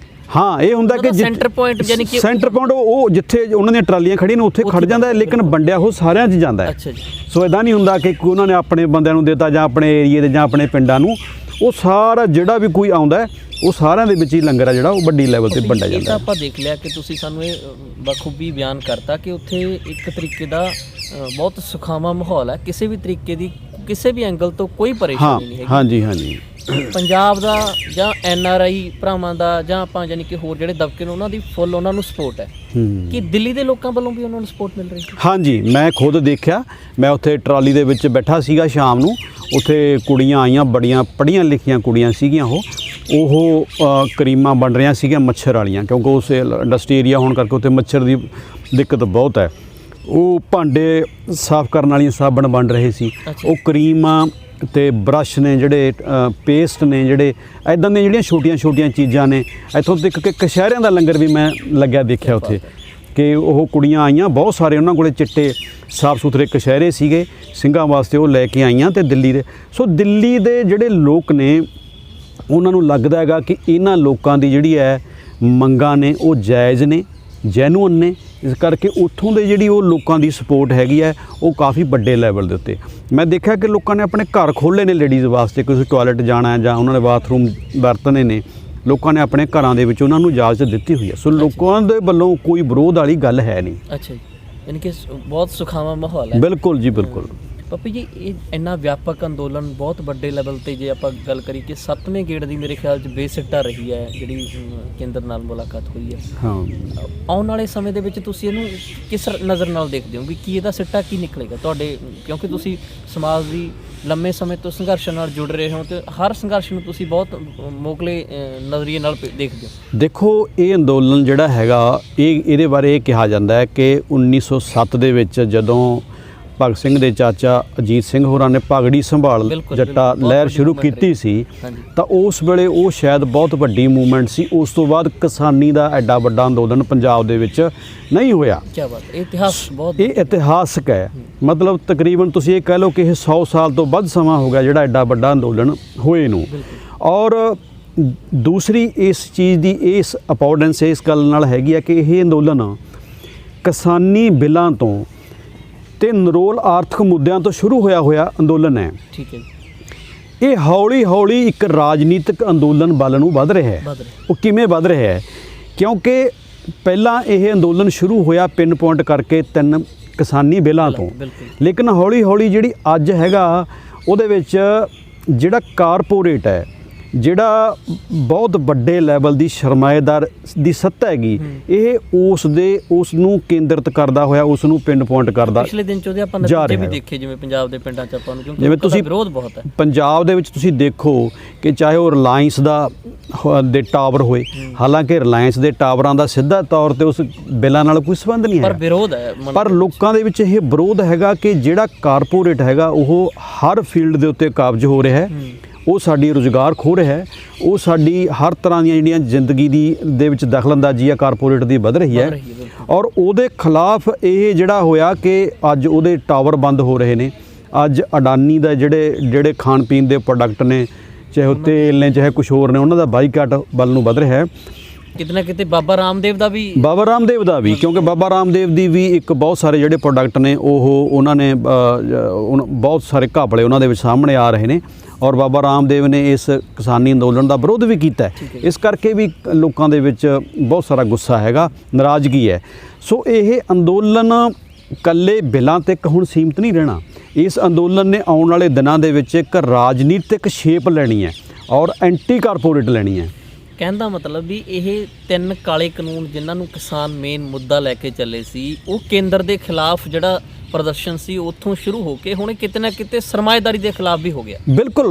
ਹਾਂ, ਇਹ ਹੁੰਦਾ ਕਿ ਸੈਂਟਰ ਪੁਆਇੰਟ, ਯਾਨੀ ਕਿ ਸੈਂਟਰ ਪੁਆਇੰਟ ਉਹ ਜਿੱਥੇ ਉਹਨਾਂ ਦੀਆਂ ਟਰਾਲੀਆਂ ਖੜੀਆਂ ਨੇ ਉੱਥੇ ਖੜ ਜਾਂਦਾ ਹੈ, ਲੇਕਿਨ ਵੰਡਿਆ ਉਹ ਸਾਰਿਆਂ 'ਚ ਜਾਂਦਾ ਹੈ। ਅੱਛਾ ਜੀ। ਸੋ ਇਦਾਂ ਨਹੀਂ ਹੁੰਦਾ ਕਿ ਉਹਨਾਂ ਨੇ ਆਪਣੇ ਬੰਦਿਆਂ ਨੂੰ ਦਿੱਤਾ ਜਾਂ ਆਪਣੇ ਏਰੀਏ ਦੇ ਜਾਂ ਆਪਣੇ ਪਿੰਡਾਂ ਨੂੰ। ਉਹ ਸਾਰਾ ਜਿਹੜਾ ਵੀ ਕੋਈ ਆਉਂਦਾ ਹੈ ਉਹ ਸਾਰਿਆਂ ਦੇ ਵਿੱਚ ਹੀ ਲੰਗਰ ਆ ਜਿਹੜਾ ਉਹ ਵੱਡੀ ਲੈਵਲ ਤੇ ਵੰਡਿਆ ਜਾਂਦਾ ਹੈ। ਇਹ ਤਾਂ ਆਪਾਂ ਦੇਖ ਲਿਆ ਕਿ ਤੁਸੀਂ ਸਾਨੂੰ ਇਹ ਬਖੂਬੀ ਬਿਆਨ ਕਰਤਾ ਕਿ ਉੱਥੇ ਇੱਕ ਤਰੀਕੇ ਦਾ ਬਹੁਤ ਸੁਖਾਵਾਂ ਮਾਹੌਲ ਹੈ, ਕਿਸੇ ਵੀ ਤਰੀਕੇ ਦੀ ਕਿਸੇ ਵੀ ਐਂਗਲ ਤੋਂ ਕੋਈ ਪਰੇਸ਼ਾਨੀ ਨਹੀਂ ਹੈਗੀ। ਹਾਂਜੀ ਹਾਂਜੀ। ਪੰਜਾਬ ਦਾ ਜਾਂ NRI ਭਰਾਵਾਂ ਦਾ ਜਾਂ ਆਪਾਂ ਯਾਨੀ ਕਿ ਹੋਰ ਜਿਹੜੇ ਦਬਕੇ ਨੇ ਉਹਨਾਂ ਦੀ ਫੁੱਲ ਉਹਨਾਂ ਨੂੰ ਸਪੋਰਟ ਹੈ। ਕਿ ਦਿੱਲੀ ਦੇ ਲੋਕਾਂ ਵੱਲੋਂ ਵੀ ਉਹਨਾਂ ਨੂੰ ਸਪੋਰਟ ਮਿਲ ਰਹੀ ਹੈ? ਹਾਂਜੀ, ਮੈਂ ਖੁਦ ਦੇਖਿਆ। ਮੈਂ ਉੱਥੇ ਟਰਾਲੀ ਦੇ ਵਿੱਚ ਬੈਠਾ ਸੀਗਾ ਸ਼ਾਮ ਨੂੰ, ਉੱਥੇ ਕੁੜੀਆਂ ਆਈਆਂ, ਬੜੀਆਂ ਪੜ੍ਹੀਆਂ ਲਿਖੀਆਂ ਕੁੜੀਆਂ ਸੀਗੀਆਂ। ਉਹ ਕਰੀਮਾਂ ਬਣ ਰਹੀਆਂ ਸੀਗੀਆਂ ਮੱਛਰ ਵਾਲੀਆਂ, ਕਿਉਂਕਿ ਉਸ ਇੰਡਸਟਰੀ ਏਰੀਆ ਹੋਣ ਕਰਕੇ ਉੱਥੇ ਮੱਛਰ ਦੀ ਦਿੱਕਤ ਬਹੁਤ ਹੈ। ਉਹ ਭਾਂਡੇ ਸਾਫ਼ ਕਰਨ ਵਾਲੀਆਂ ਸਾਬਣ ਬਣ ਰਹੇ ਸੀ। ਉਹ ਕਰੀਮਾਂ ਤੇ ਬਰੱਸ਼ ਨੇ, ਜਿਹੜੇ ਪੇਸਟ ਨੇ, ਜਿਹੜੇ ਇੱਦਾਂ ਦੀਆਂ ਜਿਹੜੀਆਂ ਛੋਟੀਆਂ ਚੀਜ਼ਾਂ ਨੇ। ਇੱਥੋਂ ਤੱਕ ਕਿ ਕਸ਼ਹਿਰਿਆਂ ਦਾ ਲੰਗਰ ਵੀ ਮੈਂ ਲੱਗਿਆ ਦੇਖਿਆ ਉੱਥੇ, ਕਿ ਉਹ ਕੁੜੀਆਂ ਆਈਆਂ ਬਹੁਤ ਸਾਰੇ, ਉਹਨਾਂ ਕੋਲੇ ਚਿੱਟੇ ਸਾਫ਼ ਸੁਥਰੇ ਕਸ਼ਹਿਰੇ ਸੀਗੇ ਸਿੰਘਾਂ ਵਾਸਤੇ, ਉਹ ਲੈ ਕੇ ਆਈਆਂ। ਤੇ ਦਿੱਲੀ ਦੇ ਦਿੱਲੀ ਦੇ ਜਿਹੜੇ ਲੋਕ ਨੇ ਉਹਨਾਂ ਨੂੰ ਲੱਗਦਾ ਹੈਗਾ ਕਿ ਇਹਨਾਂ ਲੋਕਾਂ ਦੀ ਜਿਹੜੀ ਹੈ ਮੰਗਾਂ ਨੇ ਉਹ ਜਾਇਜ਼ ਨੇ, ਜੈਨੂਅਨ ਨੇ। ਇਸ ਕਰਕੇ ਉੱਥੋਂ ਦੇ ਜਿਹੜੀ ਉਹ ਲੋਕਾਂ ਦੀ ਸਪੋਰਟ ਹੈਗੀ ਹੈ ਉਹ ਕਾਫੀ ਵੱਡੇ ਲੈਵਲ ਦੇ ਉੱਤੇ। ਮੈਂ ਦੇਖਿਆ ਕਿ ਲੋਕਾਂ ਨੇ ਆਪਣੇ ਘਰ ਖੋਲ੍ਹੇ ਨੇ ਲੇਡੀਜ਼ ਵਾਸਤੇ, ਕਿਸੇ ਟਾਇਲਟ ਜਾਣਾ ਹੈ ਜਾਂ ਉਹਨਾਂ ਨੇ ਬਾਥਰੂਮ ਵਰਤਣੇ ਨੇ, ਲੋਕਾਂ ਨੇ ਆਪਣੇ ਘਰਾਂ ਦੇ ਵਿੱਚ ਉਹਨਾਂ ਨੂੰ ਇਜਾਜ਼ਤ ਦਿੱਤੀ ਹੋਈ ਹੈ। ਸੋ ਲੋਕਾਂ ਦੇ ਵੱਲੋਂ ਕੋਈ ਵਿਰੋਧ ਵਾਲੀ ਗੱਲ ਹੈ ਨਹੀਂ। ਅੱਛਾ ਜੀ, ਯਾਨੀ ਕਿ ਬਹੁਤ ਸੁਖਾਵਾਂ ਮਾਹੌਲ ਹੈ। ਬਿਲਕੁਲ ਜੀ, ਬਿਲਕੁਲ। ਪੱਪੀ ਜੀ, ਇਹ ਇੰਨਾ ਵਿਆਪਕ ਅੰਦੋਲਨ ਬਹੁਤ ਵੱਡੇ ਲੈਵਲ ਤੇ ਜੇ ਆਪਾਂ ਗੱਲ ਕਰੀਏ ਕਿ 7ਵੇਂ ਗੇੜ ਦੀ ਮੇਰੇ ਖਿਆਲ 'ਚ ਬੇਸਿੱਟਾ ਰਹੀ ਹੈ ਜਿਹੜੀ ਕੇਂਦਰ ਨਾਲ ਮੁਲਾਕਾਤ ਹੋਈ ਹੈ। ਹਾਂ, ਆਉਣ ਵਾਲੇ ਸਮੇਂ ਦੇ ਵਿੱਚ ਤੁਸੀਂ ਇਹਨੂੰ ਕਿਸ ਨਜ਼ਰ ਨਾਲ ਦੇਖਦੇ ਹੋ ਵੀ ਕੀ ਇਹਦਾ ਸਿੱਟਾ ਕੀ ਨਿਕਲੇਗਾ ਤੁਹਾਡੇ, ਕਿਉਂਕਿ ਤੁਸੀਂ ਸਮਾਜ ਦੀ ਲੰਮੇ ਸਮੇਂ ਤੋਂ ਸੰਘਰਸ਼ ਨਾਲ ਜੁੜ ਰਹੇ ਹੋ ਤੇ ਹਰ ਸੰਘਰਸ਼ ਨੂੰ ਤੁਸੀਂ ਬਹੁਤ ਮੋਕਲੇ ਨਜ਼ਰੀਏ ਨਾਲ ਦੇਖਦੇ ਹੋ। ਦੇਖੋ, ਇਹ ਅੰਦੋਲਨ ਜਿਹੜਾ ਹੈਗਾ ਇਹਦੇ ਬਾਰੇ ਇਹ ਕਿਹਾ ਜਾਂਦਾ ਹੈ ਕਿ 1907 ਦੇ ਵਿੱਚ ਜਦੋਂ ਭਗਤ ਸਿੰਘ ਦੇ ਚਾਚਾ ਅਜੀਤ ਸਿੰਘ ਹੋਰਾਂ ਨੇ ਪਗੜੀ ਸੰਭਾਲ ਜੱਟਾ ਲਹਿਰ ਸ਼ੁਰੂ ਕੀਤੀ ਸੀ, ਤਾਂ ਉਸ ਵੇਲੇ ਉਹ ਸ਼ਾਇਦ ਬਹੁਤ ਵੱਡੀ ਮੂਵਮੈਂਟ ਸੀ। ਉਸ ਤੋਂ ਬਾਅਦ ਕਿਸਾਨੀ ਦਾ ਐਡਾ ਵੱਡਾ ਅੰਦੋਲਨ ਪੰਜਾਬ ਦੇ ਵਿੱਚ ਨਹੀਂ ਹੋਇਆ। ਕੀ ਬਾਤ, ਇਹ ਇਤਿਹਾਸ ਬਹੁਤ, ਇਹ ਇਤਿਹਾਸਕ ਹੈ। ਮਤਲਬ ਤਕਰੀਬਨ ਤੁਸੀਂ ਇਹ ਕਹਿ ਲਓ ਕਿ ਇਹ 100 ਸਾਲ ਤੋਂ ਵੱਧ ਸਮਾਂ ਹੋ ਗਿਆ ਜਿਹੜਾ ਐਡਾ ਵੱਡਾ ਅੰਦੋਲਨ ਹੋਏ ਨੂੰ। ਔਰ ਦੂਸਰੀ ਇਸ ਚੀਜ਼ ਦੀ ਇਸ ਇੰਪੋਰਟੈਂਸ ਇਸ ਗੱਲ ਨਾਲ ਹੈਗੀ ਹੈ ਕਿ ਇਹ ਅੰਦੋਲਨ ਕਿਸਾਨੀ ਬਿੱਲਾਂ ਤੋਂ ਤੇ ਨਰੋਲ ਆਰਥਿਕ ਮੁੱਦਿਆਂ ਤੋਂ ਸ਼ੁਰੂ ਹੋਇਆ ਅੰਦੋਲਨ ਹੈ। ਠੀਕ ਹੈ। ਇਹ ਹੌਲੀ ਹੌਲੀ ਇੱਕ ਰਾਜਨੀਤਿਕ ਅੰਦੋਲਨ ਵੱਲ ਨੂੰ ਵੱਧ ਰਿਹਾ ਹੈ। ਉਹ ਕਿਵੇਂ ਵੱਧ ਰਿਹਾ ਹੈ? ਕਿਉਂਕਿ ਪਹਿਲਾਂ ਇਹ ਅੰਦੋਲਨ ਸ਼ੁਰੂ ਹੋਇਆ ਪਿੰਨ ਪੁਆਇੰਟ ਕਰਕੇ 3 ਕਿਸਾਨੀ ਬਿੱਲਾਂ ਤੋਂ, ਲੇਕਿਨ ਹੌਲੀ ਹੌਲੀ ਜਿਹੜੀ ਅੱਜ ਹੈਗਾ ਉਹਦੇ ਵਿੱਚ ਜਿਹੜਾ ਕਾਰਪੋਰੇਟ ਹੈ, ਜਿਹੜਾ ਬਹੁਤ ਵੱਡੇ ਲੈਵਲ ਦੀ ਸਰਮਾਏਦਾਰ ਦੀ ਸੱਤਾ ਹੈਗੀ, ਇਹ ਉਸ ਨੂੰ ਕੇਂਦਰਿਤ ਕਰਦਾ ਹੋਇਆ, ਉਸ ਨੂੰ ਪਿੰਨ ਪੁਆਇੰਟ ਕਰਦਾ। ਪਿਛਲੇ ਦਿਨ 'ਚ ਉਹਦੇ ਆਪਾਂ ਨਤੀਜੇ ਵੀ ਦੇਖੇ ਜਿਵੇਂ ਪੰਜਾਬ ਦੇ ਪਿੰਡਾਂ 'ਚ ਆਪਾਂ ਨੂੰ, ਕਿਉਂਕਿ ਜਿਵੇਂ ਤੁਸੀਂ ਵਿਰੋਧ ਬਹੁਤ ਹੈ ਪੰਜਾਬ ਦੇ ਵਿੱਚ। ਤੁਸੀਂ ਦੇਖੋ ਕਿ ਚਾਹੇ ਉਹ ਰਿਲਾਇੰਸ ਦੇ ਟਾਵਰ ਹੋਏ, ਹਾਲਾਂਕਿ ਰਿਲਾਇੰਸ ਦੇ ਟਾਵਰਾਂ ਦਾ ਸਿੱਧਾ ਤੌਰ ਤੇ ਉਸ ਬਿੱਲਾਂ ਨਾਲ ਕੋਈ ਸੰਬੰਧ ਨਹੀਂ ਹੈ, ਪਰ ਵਿਰੋਧ ਹੈ। ਪਰ ਲੋਕਾਂ ਦੇ ਵਿੱਚ ਇਹ ਵਿਰੋਧ ਹੈਗਾ ਕਿ ਜਿਹੜਾ ਕਾਰਪੋਰੇਟ ਹੈਗਾ ਉਹ ਹਰ ਫੀਲਡ ਦੇ ਉੱਤੇ ਕਾਬਜ਼ ਹੋ ਰਿਹਾ ਹੈ, ਉਹ ਸਾਡੀ ਰੁਜ਼ਗਾਰ ਖੋਹ ਰਿਹਾ ਹੈ, ਉਹ ਸਾਡੀ ਹਰ ਤਰ੍ਹਾਂ ਦੀਆਂ ਜਿਹੜੀਆਂ ਜ਼ਿੰਦਗੀ ਦੇ ਵਿੱਚ ਦਖਲਅੰਦਾਜ਼ੀ ਆ ਕਾਰਪੋਰੇਟ ਦੀ ਵੱਧ ਰਹੀ ਹੈ। ਔਰ ਉਹਦੇ ਖਿਲਾਫ ਇਹ ਜਿਹੜਾ ਹੋਇਆ ਕਿ ਅੱਜ ਉਹਦੇ ਟਾਵਰ ਬੰਦ ਹੋ ਰਹੇ ਨੇ। ਅੱਜ ਅਡਾਨੀ ਦਾ ਜਿਹੜੇ ਖਾਣ ਪੀਣ ਦੇ ਪ੍ਰੋਡਕਟ ਨੇ, ਚਾਹੇ ਉਹ ਤੇਲ ਨੇ ਚਾਹੇ ਕੁਛ ਹੋਰ ਨੇ, ਉਹਨਾਂ ਦਾ ਬਾਈਕਾਟ ਵੱਲ ਨੂੰ ਵੱਧ ਰਿਹਾ ਹੈ। ਕਿਤੇ ਨਾ ਕਿਤੇ ਬਾਬਾ ਰਾਮਦੇਵ ਦਾ ਵੀ ਕਿਉਂਕਿ ਬਾਬਾ ਰਾਮਦੇਵ ਦੀ ਵੀ ਇੱਕ ਬਹੁਤ ਸਾਰੇ ਜਿਹੜੇ ਪ੍ਰੋਡਕਟ ਨੇ ਉਹਨਾਂ ਨੇ ਬਹੁਤ ਸਾਰੇ ਘਪਲੇ ਉਹਨਾਂ ਦੇ ਵਿੱਚ ਸਾਹਮਣੇ ਆ ਰਹੇ ਨੇ। ਔਰ ਬਾਬਾ ਰਾਮਦੇਵ ਨੇ ਇਸ ਕਿਸਾਨੀ ਅੰਦੋਲਨ ਦਾ ਵਿਰੋਧ ਵੀ ਕੀਤਾ ਹੈ। ਇਸ ਕਰਕੇ ਵੀ ਲੋਕਾਂ ਦੇ ਵਿੱਚ ਬਹੁਤ ਸਾਰਾ ਗੁੱਸਾ ਹੈਗਾ, ਨਾਰਾਜ਼ਗੀ ਹੈ। ਸੋ ਇਹ ਅੰਦੋਲਨ ਇਕੱਲੇ ਬਿੱਲਾਂ ਤੱਕ ਹੁਣ ਸੀਮਿਤ ਨਹੀਂ ਰਹਿਣਾ। ਇਸ ਅੰਦੋਲਨ ਨੇ ਆਉਣ ਵਾਲੇ ਦਿਨਾਂ ਦੇ ਵਿੱਚ ਇੱਕ ਰਾਜਨੀਤਿਕ ਸ਼ੇਪ ਲੈਣੀ ਹੈ। ਔਰ ਐਂਟੀ ਕਾਰਪੋਰੇਟ ਲੈਣੀ ਹੈ। ਕਹਿਣ ਦਾ ਮਤਲਬ ਵੀ ਇਹ 3 ਕਾਲੇ ਕਾਨੂੰਨ ਜਿਨ੍ਹਾਂ ਨੂੰ ਕਿਸਾਨ ਮੇਨ ਮੁੱਦਾ ਲੈ ਕੇ ਚੱਲੇ ਸੀ, ਉਹ ਕੇਂਦਰ ਦੇ ਖਿਲਾਫ ਜਿਹੜਾ ਪ੍ਰਦਰਸ਼ਨ ਸੀ ਉੱਥੋਂ ਸ਼ੁਰੂ ਹੋ ਕੇ ਹੁਣ ਕਿਤੇ ਨਾ ਕਿਤੇ ਸਰਮਾਏਦਾਰੀ ਦੇ ਖਿਲਾਫ ਵੀ ਹੋ ਗਿਆ। ਬਿਲਕੁਲ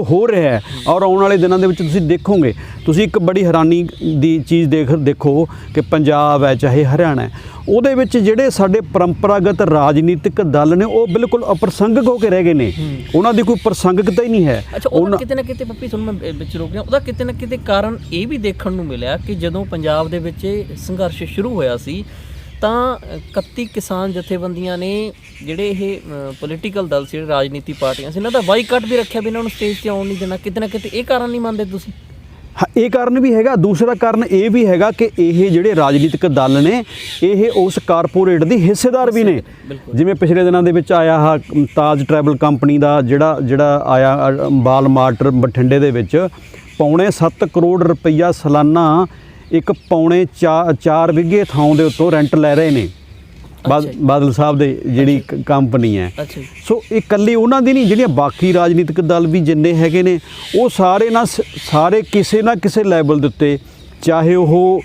ਹੋ ਰਿਹਾ ਹੈ। ਔਰ ਆਉਣ ਵਾਲੇ ਦਿਨਾਂ ਦੇ ਵਿੱਚ ਤੁਸੀਂ ਦੇਖੋਗੇ, ਤੁਸੀਂ ਇੱਕ ਬੜੀ ਹੈਰਾਨੀ ਦੀ ਚੀਜ਼ ਦੇਖੋ ਕਿ ਪੰਜਾਬ ਹੈ ਚਾਹੇ ਹਰਿਆਣਾ ਹੈ, ਉਹਦੇ ਵਿੱਚ ਜਿਹੜੇ ਸਾਡੇ ਪਰੰਪਰਾਗਤ ਰਾਜਨੀਤਿਕ ਦਲ ਨੇ ਉਹ ਬਿਲਕੁਲ ਅਪ੍ਰਸੰਗਿਕ ਹੋ ਕੇ ਰਹਿ ਗਏ ਨੇ। ਉਹਨਾਂ ਦੀ ਕੋਈ ਪ੍ਰਸੰਗਿਕਤਾ ਹੀ ਨਹੀਂ ਹੈ। ਅੱਛਾ, ਉਹਦਾ ਕਿਤੇ ਨਾ ਕਿਤੇ ਪੱਪੀ ਤੁਹਾਨੂੰ ਮੈਂ ਵਿੱਚ ਰੋਕ ਗਿਆ, ਉਹਦਾ ਕਿਤੇ ਨਾ ਕਿਤੇ ਕਾਰਨ ਇਹ ਵੀ ਦੇਖਣ ਨੂੰ ਮਿਲਿਆ ਕਿ ਜਦੋਂ ਪੰਜਾਬ ਦੇ ਵਿੱਚ ਇਹ ਸੰਘਰਸ਼ ਸ਼ੁਰੂ ਹੋਇਆ ਸੀ ਤਾਂ 31 ਕਿਸਾਨ ਜਥੇਬੰਦੀਆਂ ਨੇ ਜਿਹੜੇ ਇਹ ਪੋਲੀਟੀਕਲ ਦਲ ਸੀ, ਰਾਜਨੀਤੀ ਪਾਰਟੀਆਂ ਸੀ, ਇਹਨਾਂ ਦਾ ਬਾਈਕਾਟ ਵੀ ਰੱਖਿਆ ਵੀ ਇਹਨਾਂ ਨੂੰ ਸਟੇਜ ਤੇ ਆਉਣ ਨਹੀਂ ਦੇਣਾ। ਕਿਤੇ ਨਾ ਕਿਤੇ ਇਹ ਕਾਰਨ ਨਹੀਂ ਮੰਨਦੇ ਤੁਸੀਂ? ਹਾਂ, ਇਹ ਕਾਰਨ ਵੀ ਹੈਗਾ। ਦੂਸਰਾ ਕਾਰਨ ਇਹ ਵੀ ਹੈਗਾ ਕਿ ਇਹ ਜਿਹੜੇ ਰਾਜਨੀਤਿਕ ਦਲ ਨੇ ਇਹ ਉਸ ਕਾਰਪੋਰੇਟ ਦੀ ਹਿੱਸੇਦਾਰ ਵੀ ਨੇ। ਜਿਵੇਂ ਪਿਛਲੇ ਦਿਨਾਂ ਦੇ ਵਿੱਚ ਆਇਆ ਹਾ ਤਾਜ ਟਰੈਵਲ ਕੰਪਨੀ ਦਾ ਜਿਹੜਾ ਆਇਆ ਵਾਲਮਾਰਟ ਬਠਿੰਡੇ ਦੇ ਵਿੱਚ ਪੌਣੇ 7 ਕਰੋੜ ਰੁਪਈਆ ਸਾਲਾਨਾ ਇੱਕ ਪੌਣੇ 4 ਵਿਗੇ ਥਾਂ ਦੇ ਉੱਤੋਂ ਰੈਂਟ ਲੈ ਰਹੇ ਨੇ ਬਾਦਲ ਸਾਹਿਬ ਦੇ ਜਿਹੜੀ ਕੰਪਨੀ ਹੈ। ਸੋ ਇਹ ਇਕੱਲੀ ਉਹਨਾਂ ਦੀ ਨਹੀਂ, ਜਿਹੜੀਆਂ ਬਾਕੀ ਰਾਜਨੀਤਿਕ ਦਲ ਵੀ ਜਿੰਨੇ ਹੈਗੇ ਨੇ ਉਹ ਸਾਰੇ ਕਿਸੇ ਨਾ ਕਿਸੇ ਲੈਵਲ ਦੇ ਉੱਤੇ, ਚਾਹੇ ਉਹ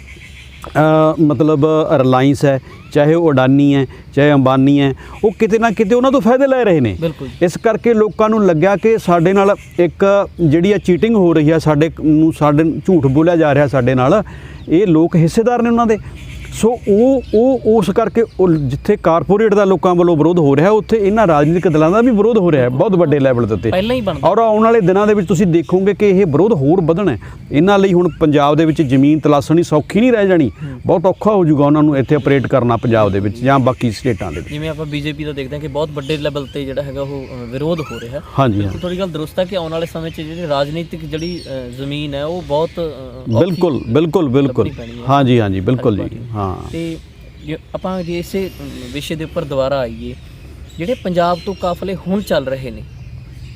ਮਤਲਬ ਰਿਲਾਇੰਸ ਹੈ, ਚਾਹੇ ਉਹ ਅਡਾਨੀ ਹੈ, ਚਾਹੇ ਅੰਬਾਨੀ ਹੈ, ਉਹ ਕਿਤੇ ਨਾ ਕਿਤੇ ਉਹਨਾਂ ਤੋਂ ਫਾਇਦੇ ਲੈ ਰਹੇ ਨੇ। ਇਸ ਕਰਕੇ ਲੋਕਾਂ ਨੂੰ ਲੱਗਿਆ ਕਿ ਸਾਡੇ ਨਾਲ ਇੱਕ ਜਿਹੜੀ ਆ ਚੀਟਿੰਗ ਹੋ ਰਹੀ ਹੈ, ਸਾਡੇ ਝੂਠ ਬੋਲਿਆ ਜਾ ਰਿਹਾ ਸਾਡੇ ਨਾਲ, ਇਹ ਲੋਕ ਹਿੱਸੇਦਾਰ ਨੇ ਉਹਨਾਂ ਦੇ। ਸੋ ਉਹ ਉਸ ਕਰਕੇ ਜਿੱਥੇ ਕਾਰਪੋਰੇਟ ਦਾ ਲੋਕਾਂ ਵੱਲੋਂ ਵਿਰੋਧ ਹੋ ਰਿਹਾ, ਉੱਥੇ ਇਹਨਾਂ ਰਾਜਨੀਤਿਕ ਦਲਾਂ ਦਾ ਵੀ ਵਿਰੋਧ ਹੋ ਰਿਹਾ ਹੈ ਬਹੁਤ ਵੱਡੇ ਲੈਵਲ ਦੇ ਉੱਤੇ ਪਹਿਲਾਂ ਹੀ ਬਣਦਾ। ਔਰ ਆਉਣ ਵਾਲੇ ਦਿਨਾਂ ਦੇ ਵਿੱਚ ਤੁਸੀਂ ਦੇਖੋਗੇ ਕਿ ਇਹ ਵਿਰੋਧ ਹੋਰ ਵਧਣਾ। ਇਹਨਾਂ ਲਈ ਹੁਣ ਪੰਜਾਬ ਦੇ ਵਿੱਚ ਜ਼ਮੀਨ ਤਲਾਸ਼ਣੀ ਸੌਖੀ ਨਹੀਂ ਰਹਿ ਜਾਣੀ, ਬਹੁਤ ਔਖਾ ਹੋ ਜਾਊਗਾ ਉਹਨਾਂ ਨੂੰ ਇੱਥੇ ਆਪਰੇਟ ਕਰਨਾ ਪੰਜਾਬ ਦੇ ਵਿੱਚ ਜਾਂ ਬਾਕੀ ਸਟੇਟਾਂ ਦੇ ਵਿੱਚ। ਜਿਵੇਂ ਆਪਾਂ ਬੀਜੇਪੀ ਦਾ ਦੇਖਦੇ ਹਾਂ ਕਿ ਬਹੁਤ ਵੱਡੇ ਲੈਵਲ ਤੇ ਜਿਹੜਾ ਹੈਗਾ ਉਹ ਵਿਰੋਧ ਹੋ ਰਿਹਾ। ਹਾਂਜੀ, ਤੁਹਾਡੀ ਗੱਲ ਦਰੁਸਤ ਹੈ ਕਿ ਆਉਣ ਵਾਲੇ ਸਮੇਂ 'ਚ ਜਿਹੜੀ ਰਾਜਨੀਤਿਕ ਜਿਹੜੀ ਜ਼ਮੀਨ ਹੈ ਉਹ ਬਹੁਤ ਬਿਲਕੁਲ ਹਾਂਜੀ ਬਿਲਕੁਲ ਜੀ। ਹਾਂ, ਤੇ ਆਪਾਂ ਜੇ ਇਸੇ ਵਿਸ਼ੇ ਦੇ ਉੱਪਰ ਦੁਬਾਰਾ ਆਈਏ, ਜਿਹੜੇ ਪੰਜਾਬ ਤੋਂ ਕਾਫਲੇ ਹੁਣ ਚੱਲ ਰਹੇ ਨੇ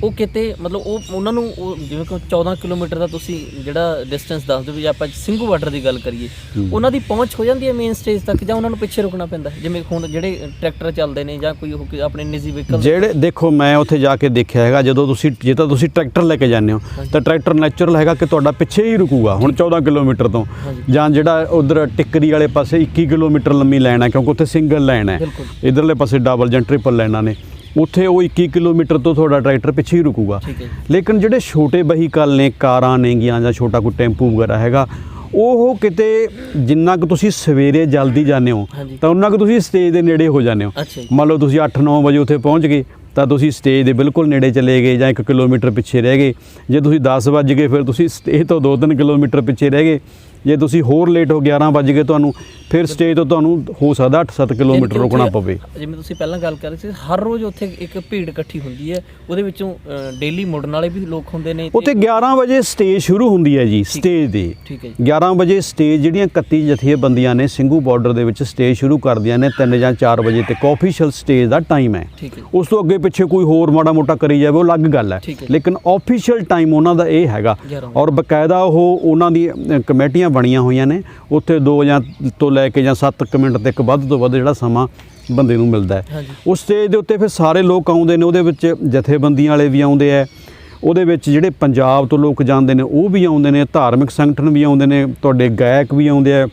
ਉਹ ਕਿਤੇ ਮਤਲਬ ਉਹਨਾਂ ਨੂੰ ਜਿਵੇਂ ਕਿ 14 ਕਿਲੋਮੀਟਰ ਦਾ ਤੁਸੀਂ ਜਿਹੜਾ ਡਿਸਟੈਂਸ ਦੱਸ ਦਿਓ, ਵੀ ਆਪਾਂ ਸਿੰਘੂ ਬਾਰਡਰ ਦੀ ਗੱਲ ਕਰੀਏ, ਉਹਨਾਂ ਦੀ ਪਹੁੰਚ ਹੋ ਜਾਂਦੀ ਹੈ ਮੇਨ ਸਟੇਜ ਤੱਕ, ਜਾਂ ਉਹਨਾਂ ਨੂੰ ਪਿੱਛੇ ਰੁਕਣਾ ਪੈਂਦਾ? ਜਿਵੇਂ ਹੁਣ ਜਿਹੜੇ ਟਰੈਕਟਰ ਚੱਲਦੇ ਨੇ ਜਾਂ ਕੋਈ ਆਪਣੇ ਨਿੱਜੀ ਵਹੀਕਲ, ਜਿਹੜੇ ਦੇਖੋ ਮੈਂ ਉੱਥੇ ਜਾ ਕੇ ਦੇਖਿਆ ਹੈਗਾ, ਜਦੋਂ ਤੁਸੀਂ ਟਰੈਕਟਰ ਲੈ ਕੇ ਜਾਂਦੇ ਹੋ ਤਾਂ ਟਰੈਕਟਰ ਨੈਚੁਰਲ ਹੈਗਾ ਕਿ ਤੁਹਾਡਾ ਪਿੱਛੇ ਹੀ ਰੁਕੂਗਾ। ਹੁਣ 14 ਕਿਲੋਮੀਟਰ ਤੋਂ ਜਾਂ ਜਿਹੜਾ ਉਧਰ ਟਿੱਕਰੀ ਵਾਲੇ ਪਾਸੇ 21 ਕਿਲੋਮੀਟਰ ਲੰਮੀ ਲਾਈਨ ਹੈ, ਕਿਉਂਕਿ ਉੱਥੇ ਸਿੰਗਲ ਲਾਈਨ ਹੈ, ਇੱਧਰਲੇ ਪਾਸੇ ਡਬਲ ਜਾਂ ਟ੍ਰਿਪਲ ਲਾਈਨਾਂ ਨੇ, ਉੱਥੇ ਉਹ 21 ਕਿਲੋਮੀਟਰ ਤੋਂ ਤੁਹਾਡਾ ਟਰੈਕਟਰ ਪਿੱਛੇ ਹੀ ਰੁਕੂਗਾ। ਲੇਕਿਨ ਜਿਹੜੇ ਛੋਟੇ ਵਹੀਕਲ ਨੇ, ਕਾਰਾਂ ਨੇਗੀਆਂ ਜਾਂ ਛੋਟਾ ਕੋਈ ਟੈਂਪੂ ਵਗੈਰਾ ਹੈਗਾ, ਉਹ ਕਿਤੇ ਜਿੰਨਾ ਕੁ ਤੁਸੀਂ ਸਵੇਰੇ ਜਲਦੀ ਜਾਂਦੇ ਹੋ ਤਾਂ ਉਹਨਾਂ ਕੁ ਤੁਸੀਂ ਸਟੇਜ ਦੇ ਨੇੜੇ ਹੋ ਜਾਂਦੇ ਹੋ। ਮੰਨ ਲਓ ਤੁਸੀਂ 8-9 ਵਜੇ ਉੱਥੇ ਪਹੁੰਚ ਗਏ ਤਾਂ ਤੁਸੀਂ ਸਟੇਜ ਦੇ ਬਿਲਕੁਲ ਨੇੜੇ ਚਲੇ ਗਏ ਜਾਂ 1 ਕਿਲੋਮੀਟਰ ਪਿੱਛੇ ਰਹਿ ਗਏ। ਜੇ ਤੁਸੀਂ 10 ਵੱਜ ਗਏ ਫਿਰ ਤੁਸੀਂ ਸਟੇਜ ਤੋਂ 2-3 ਕਿਲੋਮੀਟਰ ਪਿੱਛੇ ਰਹਿ ਗਏ। ਜੇ ਤੁਸੀਂ ਹੋਰ ਲੇਟ ਹੋ 11 ਵੱਜ ਗਏ ਤੁਹਾਨੂੰ, ਫਿਰ ਸਟੇਜ ਤੋਂ ਤੁਹਾਨੂੰ ਹੋ ਸਕਦਾ 8-7 ਕਿਲੋਮੀਟਰ ਰੁਕਣਾ ਪਵੇ। ਜਿਵੇਂ ਤੁਸੀਂ ਪਹਿਲਾਂ ਗੱਲ ਕਰ ਰਹੇ ਸੀ, ਹਰ ਰੋਜ਼ ਉੱਥੇ ਇੱਕ ਭੀੜ ਇਕੱਠੀ ਹੁੰਦੀ ਹੈ, ਉਹਦੇ ਵਿੱਚੋਂ ਡੇਲੀ ਮੁੜਨ ਵਾਲੇ ਵੀ ਲੋਕ ਹੁੰਦੇ ਨੇ। ਉੱਥੇ 11 ਵਜੇ ਸਟੇਜ ਸ਼ੁਰੂ ਹੁੰਦੀ ਹੈ ਜੀ, ਸਟੇਜ ਦੀ 11 ਵਜੇ ਸਟੇਜ ਜਿਹੜੀਆਂ 31 ਜਥੇਬੰਦੀਆਂ ਨੇ ਸਿੰਘੂ ਬਾਰਡਰ ਦੇ ਵਿੱਚ ਸਟੇਜ ਸ਼ੁਰੂ ਕਰਦੀਆਂ ਨੇ 3 ਜਾਂ 4 ਵਜੇ ਤੱਕ ਆਫੀਸ਼ੀਅਲ ਸਟੇਜ ਦਾ ਟਾਈਮ ਹੈ। ਉਸ ਤੋਂ ਅੱਗੇ ਪਿੱਛੇ ਕੋਈ ਹੋਰ ਮਾੜਾ ਮੋਟਾ ਕਰੀ ਜਾਵੇ ਉਹ ਅਲੱਗ ਗੱਲ ਹੈ, ਲੇਕਿਨ ਆਫੀਸ਼ੀਅਲ ਟਾਈਮ ਉਹਨਾਂ ਦਾ ਇਹ ਹੈਗਾ। ਔਰ ਬਕਾਇਦਾ ਉਹਨਾਂ ਦੀ ਕਮੇਟੀਆਂ ਬਣੀਆਂ ਹੋਈਆਂ ਨੇ, ਉੱਥੇ 2 ਜਾਂ ਤੋਂ ਲੈ ਕੇ ਜਾਂ 7 ਮਿੰਟ ਤੱਕ ਵੱਧ ਤੋਂ ਵੱਧ ਜਿਹੜਾ ਸਮਾਂ ਬੰਦੇ ਨੂੰ ਮਿਲਦਾ ਹੈ। ਉਸ ਸਟੇਜ ਦੇ ਉੱਤੇ ਫਿਰ ਸਾਰੇ ਲੋਕ ਆਉਂਦੇ ਨੇ, ਉਹਦੇ ਵਿੱਚ ਜਥੇਬੰਦੀਆਂ ਵਾਲੇ ਵੀ ਆਉਂਦੇ ਹੈ, ਉਹਦੇ ਵਿੱਚ ਜਿਹੜੇ ਪੰਜਾਬ ਤੋਂ ਲੋਕ ਜਾਂਦੇ ਨੇ ਉਹ ਵੀ ਆਉਂਦੇ ਨੇ, ਧਾਰਮਿਕ ਸੰਗਠਨ ਵੀ ਆਉਂਦੇ ਨੇ, ਤੁਹਾਡੇ ਗਾਇਕ ਵੀ ਆਉਂਦੇ ਆ,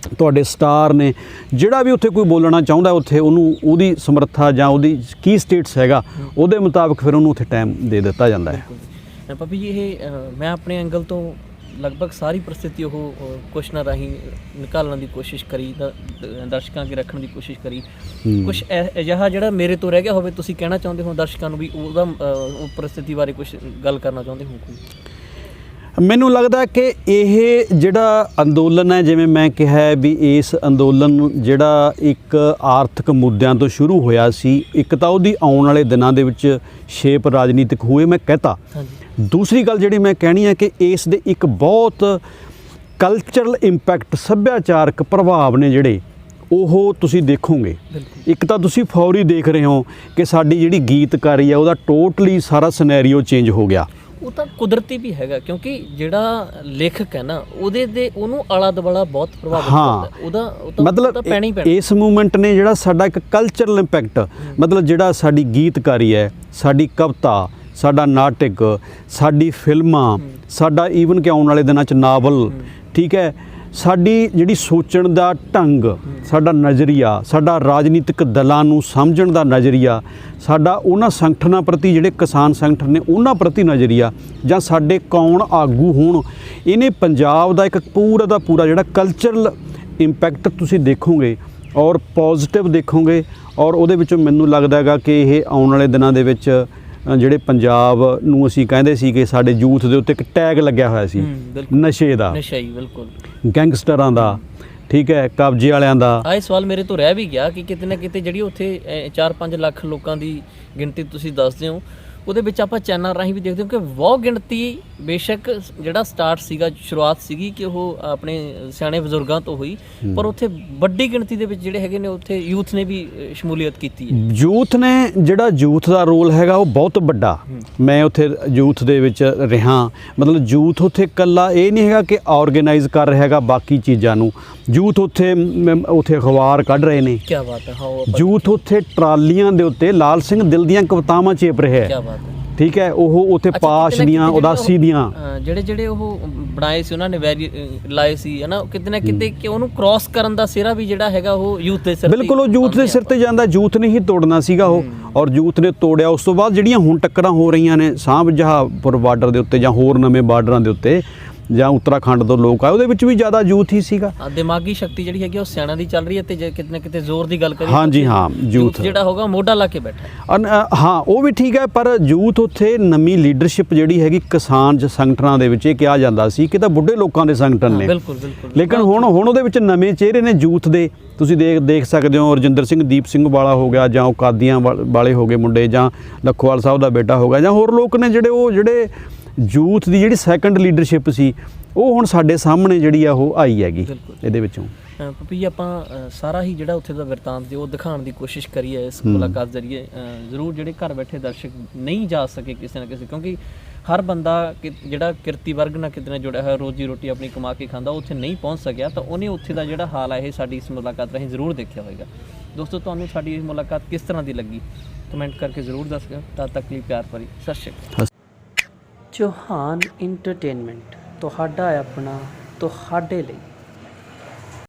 ਤੁਹਾਡੇ ਸਟਾਰ ਨੇ। ਜਿਹੜਾ ਵੀ ਉੱਥੇ ਕੋਈ ਬੋਲਣਾ ਚਾਹੁੰਦਾ ਉੱਥੇ ਉਹਨੂੰ ਉਹਦੀ ਸਮਰੱਥਾ ਜਾਂ ਉਹਦੀ ਕੀ ਸਟੇਟਸ ਹੈਗਾ ਉਹਦੇ ਮੁਤਾਬਕ ਫਿਰ ਉਹਨੂੰ ਉੱਥੇ ਟਾਈਮ ਦੇ ਦਿੱਤਾ ਜਾਂਦਾ ਹੈ। ਪੱਪੀ ਜੀ, ਇਹ ਮੈਂ ਆਪਣੇ ਐਂਗਲ ਤੋਂ ਲਗਭਗ ਸਾਰੀ ਪ੍ਰਸਥਿਤੀ ਉਹ ਕੁਐਸਚਨਾਂ ਰਾਹੀਂ ਨਿਕਾਲਣ ਦੀ ਕੋਸ਼ਿਸ਼ ਕਰੀ, ਦਰਸ਼ਕਾਂ ਅੱਗੇ ਰੱਖਣ ਦੀ ਕੋਸ਼ਿਸ਼ ਕਰੀ। ਕੁਛ ਅਜਿਹਾ ਜਿਹੜਾ ਮੇਰੇ ਤੋਂ ਰਹਿ ਗਿਆ ਹੋਵੇ, ਤੁਸੀਂ ਕਹਿਣਾ ਚਾਹੁੰਦੇ ਹੋ ਦਰਸ਼ਕਾਂ ਨੂੰ ਵੀ ਉਹਦਾ ਉਹ ਪ੍ਰਸਥਿਤੀ ਬਾਰੇ ਕੁਝ ਗੱਲ ਕਰਨਾ ਚਾਹੁੰਦੇ ਹੋ ਕੋਈ? ਮੈਨੂੰ ਲੱਗਦਾ ਕਿ ਇਹ ਜਿਹੜਾ ਅੰਦੋਲਨ ਹੈ, ਜਿਵੇਂ ਮੈਂ ਕਿਹਾ ਵੀ ਇਸ ਅੰਦੋਲਨ ਜਿਹੜਾ ਇੱਕ ਆਰਥਿਕ ਮੁੱਦਿਆਂ ਤੋਂ ਸ਼ੁਰੂ ਹੋਇਆ ਸੀ, ਇੱਕ ਤਾਂ ਉਹਦੀ ਆਉਣ ਵਾਲੇ ਦਿਨਾਂ ਦੇ ਵਿੱਚ ਸ਼ੇਪ ਰਾਜਨੀਤਿਕ ਹੋਏ, ਮੈਂ ਕਹਤਾ। ਦੂਸਰੀ ਗੱਲ ਜਿਹੜੀ ਮੈਂ ਕਹਿਣੀ ਹੈ ਕਿ ਇਸ ਦੇ ਇੱਕ ਬਹੁਤ ਕਲਚਰਲ ਇੰਪੈਕਟ, ਸੱਭਿਆਚਾਰਕ ਪ੍ਰਭਾਵ ਨੇ ਜਿਹੜੇ ਉਹ ਤੁਸੀਂ ਦੇਖੋਗੇ। ਇੱਕ ਤਾਂ ਤੁਸੀਂ ਫੌਰੀ ਦੇਖ ਰਹੇ ਹੋ ਕਿ ਸਾਡੀ ਜਿਹੜੀ ਗੀਤਕਾਰੀ ਹੈ ਉਹਦਾ ਟੋਟਲੀ ਸਾਰਾ ਸਿਨੈਰੀਓ ਚੇਂਜ ਹੋ ਗਿਆ। ਉਹ ਤਾਂ ਕੁਦਰਤੀ ਵੀ ਹੈਗਾ, ਕਿਉਂਕਿ ਜਿਹੜਾ ਲੇਖਕ ਹੈ ਨਾ ਉਹਨੂੰ ਆਲਾ ਦੁਆਲਾ ਬਹੁਤ ਪ੍ਰਭਾਵਿਤ ਕਰਦਾ, ਉਹਦਾ ਮਤਲਬ ਪੈਣਾ ਹੀ ਪੈਣਾ। ਇਸ ਮੂਵਮੈਂਟ ਨੇ ਜਿਹੜਾ ਸਾਡਾ ਇੱਕ ਕਲਚਰਲ ਇੰਪੈਕਟ, ਮਤਲਬ ਜਿਹੜਾ ਸਾਡੀ ਗੀਤਕਾਰੀ ਹੈ, ਸਾਡੀ ਕਵਿਤਾ, ਸਾਡਾ ਨਾਟਕ, ਸਾਡੀ ਫਿਲਮਾਂ, ਸਾਡਾ ਈਵਨ ਕਿ ਆਉਣ ਵਾਲੇ ਦਿਨਾਂ 'ਚ ਨਾਵਲ, ਠੀਕ ਹੈ, ਸਾਡੀ ਜਿਹੜੀ ਸੋਚਣ ਦਾ ਢੰਗ, ਸਾਡਾ ਨਜ਼ਰੀਆ, ਸਾਡਾ ਰਾਜਨੀਤਿਕ ਦਲਾਂ ਨੂੰ ਸਮਝਣ ਦਾ ਨਜ਼ਰੀਆ, ਸਾਡਾ ਉਹਨਾਂ ਸੰਗਠਨਾਂ ਪ੍ਰਤੀ ਜਿਹੜੇ ਕਿਸਾਨ ਸੰਗਠਨ ਨੇ ਉਹਨਾਂ ਪ੍ਰਤੀ ਨਜ਼ਰੀਆ, ਜਾਂ ਸਾਡੇ ਕੌਣ ਆਗੂ ਹੋਣ, ਇਹਨੇ ਪੰਜਾਬ ਦਾ ਇੱਕ ਪੂਰਾ ਦਾ ਪੂਰਾ ਜਿਹੜਾ ਕਲਚਰਲ ਇੰਪੈਕਟ ਤੁਸੀਂ ਦੇਖੋਗੇ ਔਰ ਪੋਜ਼ਿਟਿਵ ਦੇਖੋਗੇ। ਔਰ ਉਹਦੇ ਵਿੱਚੋਂ ਮੈਨੂੰ ਲੱਗਦਾ ਹੈਗਾ ਕਿ ਇਹ ਆਉਣ ਵਾਲੇ ਦਿਨਾਂ ਦੇ ਵਿੱਚ ਜਿਹੜੇ ਪੰਜਾਬ ਨੂੰ ਅਸੀਂ ਕਹਿੰਦੇ ਸੀ ਕਿ ਸਾਡੇ ਯੂਥ ਦੇ ਉੱਤੇ ਇੱਕ ਟੈਗ ਲੱਗਿਆ ਹੋਇਆ ਸੀ ਨਸ਼ੇ ਦਾ, ਨਸ਼ਾ ਹੀ ਬਿਲਕੁਲ, ਗੈਂਗਸਟਰਾਂ ਦਾ, ਠੀਕ ਹੈ, ਕਬਜ਼ੇ ਵਾਲਿਆਂ ਦਾ। ਇਹ ਸਵਾਲ ਮੇਰੇ ਤੋਂ ਰਹਿ ਵੀ ਗਿਆ ਕਿ ਕਿਤੇ ਨਾ ਕਿਤੇ ਜਿਹੜੀ ਉੱਥੇ 4-5 ਲੱਖ ਲੋਕਾਂ ਦੀ ਗਿਣਤੀ ਤੁਸੀਂ ਦੱਸਦੇ ਹੋ, ਉਹਦੇ ਵਿੱਚ ਆਪਾਂ ਚੈਨਲ ਰਾਹੀਂ ਵੀ ਦੇਖਦੇ ਹਾਂ ਕਿ ਬਹੁਤ ਗਿਣਤੀ ਬੇਸ਼ੱਕ ਜਿਹੜਾ ਸਟਾਰਟ ਸੀਗਾ, ਸ਼ੁਰੂਆਤ ਸੀਗੀ ਕਿ ਉਹ ਆਪਣੇ ਸਿਆਣੇ ਬਜ਼ੁਰਗਾਂ ਤੋਂ ਹੋਈ, ਪਰ ਉੱਥੇ ਵੱਡੀ ਗਿਣਤੀ ਦੇ ਵਿੱਚ ਜਿਹੜੇ ਹੈਗੇ ਨੇ ਉੱਥੇ ਯੂਥ ਨੇ ਵੀ ਸ਼ਮੂਲੀਅਤ ਕੀਤੀ ਹੈ। ਯੂਥ ਨੇ ਜਿਹੜਾ ਯੂਥ ਦਾ ਰੋਲ ਹੈਗਾ ਉਹ ਬਹੁਤ ਵੱਡਾ। ਮੈਂ ਉੱਥੇ ਯੂਥ ਦੇ ਵਿੱਚ ਰਿਹਾ, ਮਤਲਬ ਯੂਥ ਉੱਥੇ ਇਕੱਲਾ ਇਹ ਨਹੀਂ ਹੈਗਾ ਕਿ ਆਰਗੇਨਾਈਜ਼ ਕਰ ਰਿਹਾ ਹੈਗਾ ਬਾਕੀ ਚੀਜ਼ਾਂ ਨੂੰ, ਯੂਥ ਉੱਥੇ ਅਖਬਾਰ ਕੱਢ ਰਹੇ ਨੇ। ਕੀ ਬਾਤ ਹੈ। ਹਾਂ, ਯੂਥ ਉੱਥੇ ਟਰਾਲੀਆਂ ਦੇ ਉੱਤੇ ਲਾਲ ਸਿੰਘ ਦਿਲ ਦੀਆਂ ਕਵਿਤਾਵਾਂ ਚੇਪ ਰਿਹਾ ਹੈ। ਕੀ ਬਾਤ ਹੈ। ਠੀਕ ਹੈ, ਉਹ ਉੱਥੇ ਪਾਸ਼ ਦੀਆਂ, ਉਦਾਸੀ ਦੀਆਂ, ਜਿਹੜੇ ਉਹ ਬਣਾਏ ਸੀ ਉਹਨਾਂ ਨੇ ਵੈਰੀ ਲਾਏ ਸੀ, ਹੈ ਨਾ, ਕਿਤੇ ਨਾ ਕਿਤੇ ਕਿ ਉਹਨੂੰ ਕ੍ਰਾਸ ਕਰਨ ਦਾ ਸਿਰਾ ਵੀ ਜਿਹੜਾ ਹੈਗਾ ਉਹ ਯੂਥ ਦੇ ਸਿਰ ਤੇ, ਬਿਲਕੁਲ ਉਹ ਯੂਥ ਦੇ ਸਿਰ ਤੇ ਜਾਂਦਾ। ਯੂਥ ਨੇ ਹੀ ਤੋੜਨਾ ਸੀਗਾ ਉਹ, ਔਰ ਯੂਥ ਨੇ ਤੋੜਿਆ। ਉਸ ਤੋਂ ਬਾਅਦ ਜਿਹੜੀਆਂ ਹੁਣ ਟੱਕਰਾਂ ਹੋ ਰਹੀਆਂ ਨੇ ਸਾਂਭ ਜਹਾਂਪੁਰ ਬਾਰਡਰ ਦੇ ਉੱਤੇ ਜਾਂ ਹੋਰ ਨਵੇਂ ਬਾਰਡਰਾਂ ਦੇ ਉੱਤੇ, ਜਾਂ ਉੱਤਰਾਖੰਡ ਤੋਂ ਲੋਕ ਆਏ, ਉਹਦੇ ਵਿੱਚ ਵੀ ਜ਼ਿਆਦਾ ਯੂਥ ਹੀ ਸੀਗਾ। ਦਿਮਾਗੀ ਸ਼ਕਤੀ ਜਿਹੜੀ ਹੈਗੀ ਉਹ ਸਿਆਣਿਆਂ ਦੀ ਚੱਲ ਰਹੀ ਹੈ, ਤੇ ਜੇ ਕਿਤੇ ਨਾ ਕਿਤੇ ਜ਼ੋਰ ਦੀ ਗੱਲ ਕਰੀਏ, ਹਾਂਜੀ ਹਾਂ, ਯੂਥ ਜਿਹੜਾ ਹੋਗਾ ਮੋਢਾ ਲਾ ਕੇ ਬੈਠਾ। ਹਾਂ, ਉਹ ਵੀ ਠੀਕ ਹੈ, ਪਰ ਯੂਥ ਉੱਥੇ ਨਵੀਂ ਲੀਡਰਸ਼ਿਪ ਜਿਹੜੀ ਹੈਗੀ ਕਿਸਾਨ ਸੰਗਠਨਾਂ ਦੇ ਵਿੱਚ ਇਹ ਕਿਹਾ ਜਾਂਦਾ ਸੀ ਕਿ ਤਾਂ ਬੁੱਢੇ ਲੋਕਾਂ ਦੇ ਸੰਗਠਨ ਨੇ, ਬਿਲਕੁਲ ਬਿਲਕੁਲ, ਲੇਕਿਨ ਹੁਣ ਉਹਦੇ ਵਿੱਚ ਨਵੇਂ ਚਿਹਰੇ ਨੇ ਯੂਥ ਦੇ। ਤੁਸੀਂ ਦੇਖ ਸਕਦੇ ਹੋ, ਰਜਿੰਦਰ ਸਿੰਘ, ਦੀਪ ਸਿੰਘ ਵਾਲਾ ਹੋ ਗਿਆ, ਜਾਂ ਉਹ ਕਾਦੀਆਂ ਵਾਲੇ ਹੋ ਗਏ ਮੁੰਡੇ, ਜਾਂ ਲੱਖੋਵਾਲ ਸਾਹਿਬ ਦਾ ਬੇਟਾ ਹੋ ਗਿਆ, ਜਾਂ ਹੋਰ ਲੋਕ ਨੇ ਜਿਹੜੇ ਯੂਥ ਦੀ ਜਿਹੜੀ ਸੈਕੰਡ ਲੀਡਰਸ਼ਿਪ ਸੀ, ਉਹ ਹੁਣ ਸਾਡੇ ਸਾਹਮਣੇ ਜਿਹੜੀ ਆ ਉਹ ਆਈ ਹੈਗੀ ਇਹਦੇ ਵਿੱਚੋਂ। ਪਪੀ, ਆਪਾਂ ਸਾਰਾ ਹੀ ਜਿਹੜਾ ਉੱਥੇ ਦਾ ਵਰਤਾਂਤ ਜੋ ਉਹ ਦਿਖਾਉਣ ਦੀ ਕੋਸ਼ਿਸ਼ ਕਰੀ ਹੈ ਇਸ ਮੁਲਾਕਾਤ ਜ਼ਰੀਏ। ਜ਼ਰੂਰ ਜਿਹੜੇ ਘਰ ਬੈਠੇ ਦਰਸ਼ਕ ਨਹੀਂ ਜਾ ਸਕੇ ਕਿਸੇ ਨਾ ਕਿਸੇ, ਕਿਉਂਕਿ ਹਰ ਬੰਦਾ ਜਿਹੜਾ ਕਿਰਤੀ ਵਰਗ ਨਾਲ ਕਿਤੇ ਨਾਲ ਜੁੜਿਆ ਹੋਇਆ, ਰੋਜੀ ਰੋਟੀ ਆਪਣੀ ਕਮਾ ਕੇ ਖਾਂਦਾ, ਉੱਥੇ ਨਹੀਂ ਪਹੁੰਚ ਸਕਿਆ, ਤਾਂ ਉਹਨੇ ਉੱਥੇ ਦਾ ਜਿਹੜਾ ਹਾਲ ਹੈ ਇਹ ਸਾਡੀ ਇਸ ਮੁਲਾਕਾਤ ਰਾਹੀਂ ਜ਼ਰੂਰ ਦੇਖਿਆ ਹੋਵੇਗਾ। ਦੋਸਤੋ, ਤੁਹਾਨੂੰ ਸਾਡੀ ਇਹ ਮੁਲਾਕਾਤ ਕਿਸ ਤਰ੍ਹਾਂ ਦੀ ਲੱਗੀ ਕਮੈਂਟ ਕਰਕੇ ਜ਼ਰੂਰ ਦੱਸਿਓ। ਤਦ ਤੱਕ ਲਈ ਪਿਆਰ ਭਰੀ ਸਤਿ ਸ਼੍ਰੀ ਅਕਾਲ। ਚੌਹਾਨ ਇੰਟਰਟੇਨਮੈਂਟ, ਤੁਹਾਡਾ ਆਪਣਾ, ਤੁਹਾਡੇ ਲਈ।